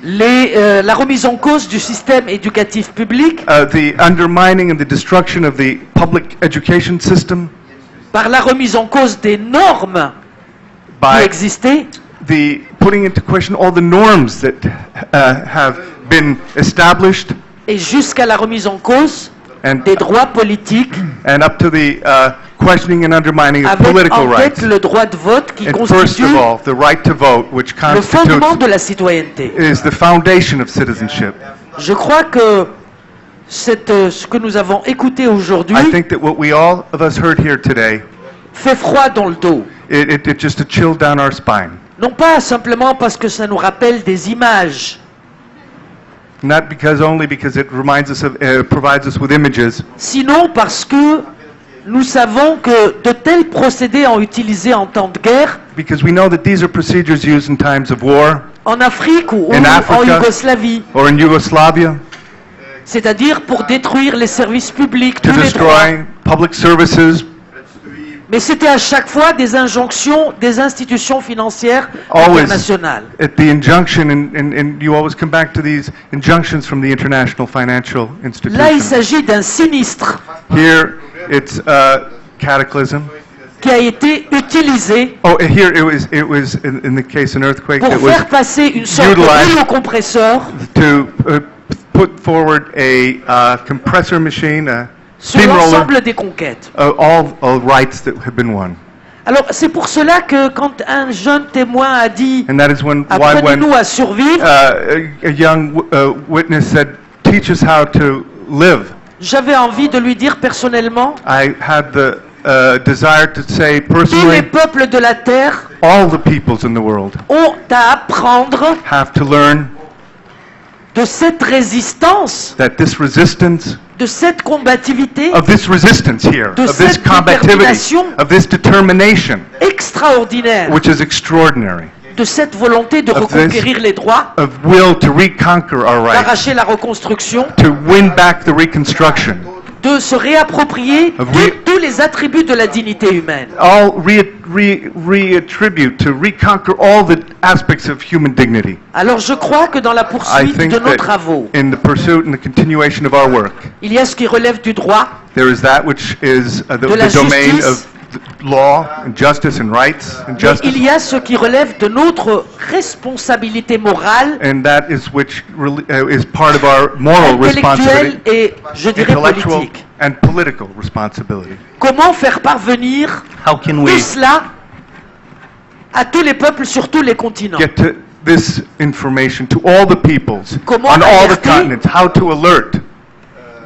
la remise en cause du système éducatif public, the undermining and the destruction of the public education system, par la remise en cause des normes qui existaient, the putting into question all the norms that have been established, et jusqu'à la remise en cause des droits politiques, and up to the questioning and undermining of avec political en rights. tête le droit de vote qui And first constitue of all, the right to vote, which le fondement constitutes de la citoyenneté. is the foundation of citizenship. Je crois que ce que nous avons écouté aujourd'hui I think that what we all of us heard here today, fait froid dans le dos. it just a chill down our spine. Non pas simplement parce que ça nous rappelle des images, Not only because it reminds us of, provides us with images, sinon parce que nous savons que de tels procédés ont utilisé en temps de guerre, because we know that these are procedures used in times of war, en Afrique ou in en Africa, Yougoslavie, or in Yugoslavia, c'est-à-dire pour détruire les services publics, to tous les droits. destroy public services. Mais c'était à chaque fois des injonctions des institutions financières Always internationales. at the injunction, and you always come back to these injunctions from the international financial Là, il institutions. s'agit d'un sinistre Here, it's a cataclysm. qui a été utilisé Oh, here it was in the case of an earthquake pour that was faire passer une sorte de utilized rouleau compresseur to put forward a compressor machine, a sur steamroller, l'ensemble des conquêtes. all rights that have been won. Alors, c'est pour cela que quand un jeune témoin a dit And that is when apprenez-nous à survivre, a young witness said, "Teach us how to live." j'avais envie de lui dire personnellement, I had the desire to say tous les personally, peuples de la terre all the peoples in the world ont à apprendre have to learn de cette résistance, that this resistance, de cette combativité of this resistance here, de of this cette combativity, détermination of this determination, extraordinaire, which is extraordinary, de cette volonté de of this- reconquérir les droits, of will to reconquer our rights, d'arracher la reconstruction, to win back the reconstruction, de se réapproprier Of tous les attributs de la dignité humaine. all reattribute, to reconquer all the aspects of human dignity. Alors je crois que dans la I poursuite think de nos that travaux, in the pursuit and the continuation of our work, il y a ce qui relève du droit, there is that which is De la the domain justice. of law and justice and rights and mais justice, il y a ce qui relève de notre responsabilité morale, and that is which is part of our moral intellectuelle responsibility, et, je dirais, intellectual politique. and political responsibility. Comment faire parvenir How can tout we cela à tous les peuples sur tous les continents? get to this information to all the peoples Comment on all the alerter? continents? How to alert?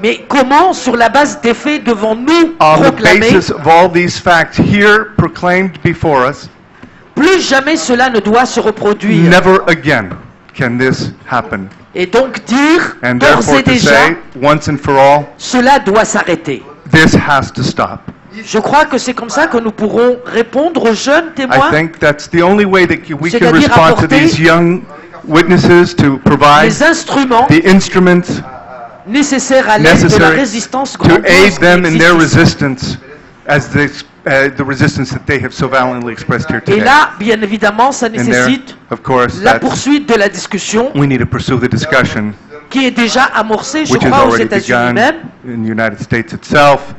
Mais comment, sur la base des faits, devons-nous On the proclamer basis of all these facts here proclaimed before us, plus jamais cela ne doit se reproduire? never again can this happen. Et donc dire, And d'ores therefore et to déjà, say, once and for all, cela doit s'arrêter. this has to stop. Je crois que c'est comme ça que nous pourrons répondre aux jeunes témoins, I think that's the only way that we can C'est-à-dire respond to apporter these young witnesses, to provide les instruments the instruments nécessaires à l'aide de la necessary résistance to grandiose aid qui them in their existe ici. resistance as the resistance that they have so valiantly expressed here Et today. là, bien évidemment, ça And there, nécessite of course, la that's, poursuite de la discussion we need to pursue the discussion, qui est déjà amorcée, je which has crois, aux already États-Unis begun même, in the United States itself,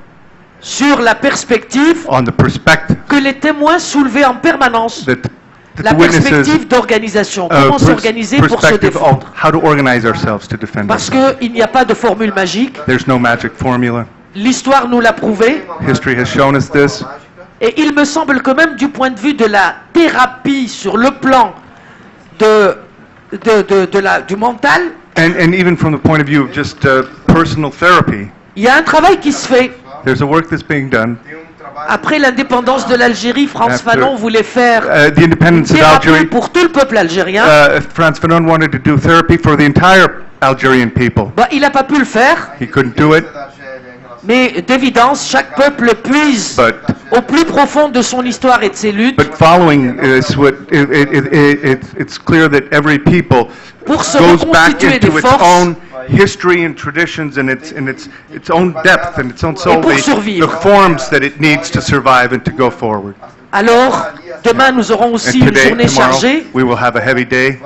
sur la perspective on the perspective que les témoins soulevaient en permanence, that la the witnesses perspective d'organisation, comment s'organiser pour se perspective of défendre. how to organize ourselves to defend Parce ourselves. qu'il n'y a pas de formule magique, There's no magic formula. l'histoire nous l'a prouvé, History has shown us this. et il me semble que même du point de vue de la thérapie sur le plan du mental, And even from the point of view of just personal therapy, il y a un travail qui se fait. there's a work that's being done. Après l'indépendance de l'Algérie, Frantz After, Fanon voulait faire the independence of thérapie Algeria, pour tout le peuple algérien. Frantz Fanon wanted to do therapy for the entire Algerian people. Bah, il n'a pas pu le faire, He couldn't do it, mais d'évidence, chaque peuple puise but au plus profond de son histoire et de ses luttes following this, it's clear that every people pour se goes back reconstituer into des its forces own history and traditions and its own depth and its own soul, pour survivre. the forms that it needs to survive and to go forward. Alors, demain, nous aurons aussi And une today, journée tomorrow, chargée. we will have a heavy day.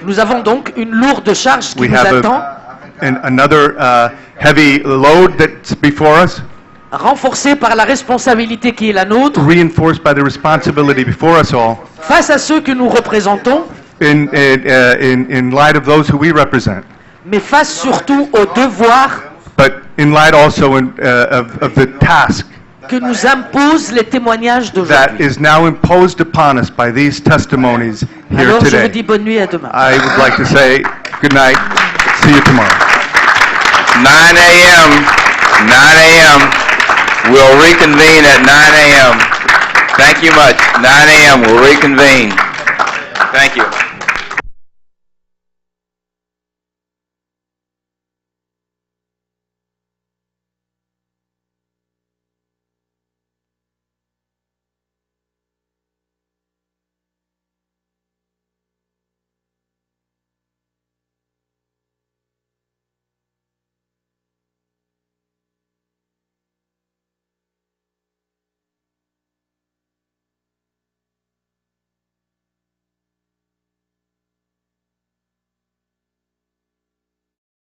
Nous avons donc une lourde charge qui We nous have attend, another heavy load that's before us, renforcée par la responsabilité qui est la nôtre, reinforced by the responsibility before us all, face à ceux que nous représentons, in light of those who we represent, mais face surtout au devoir but in light also of the task que nous imposent les témoignages that d'aujourd'hui. is now imposed upon us by these testimonies here Alors, je vous today. dis bonne nuit, à demain. I would like to say good night. See you tomorrow. 9 a.m. 9 a.m. We'll reconvene at 9 a.m. Thank you much. 9 a.m. We'll reconvene. Thank you.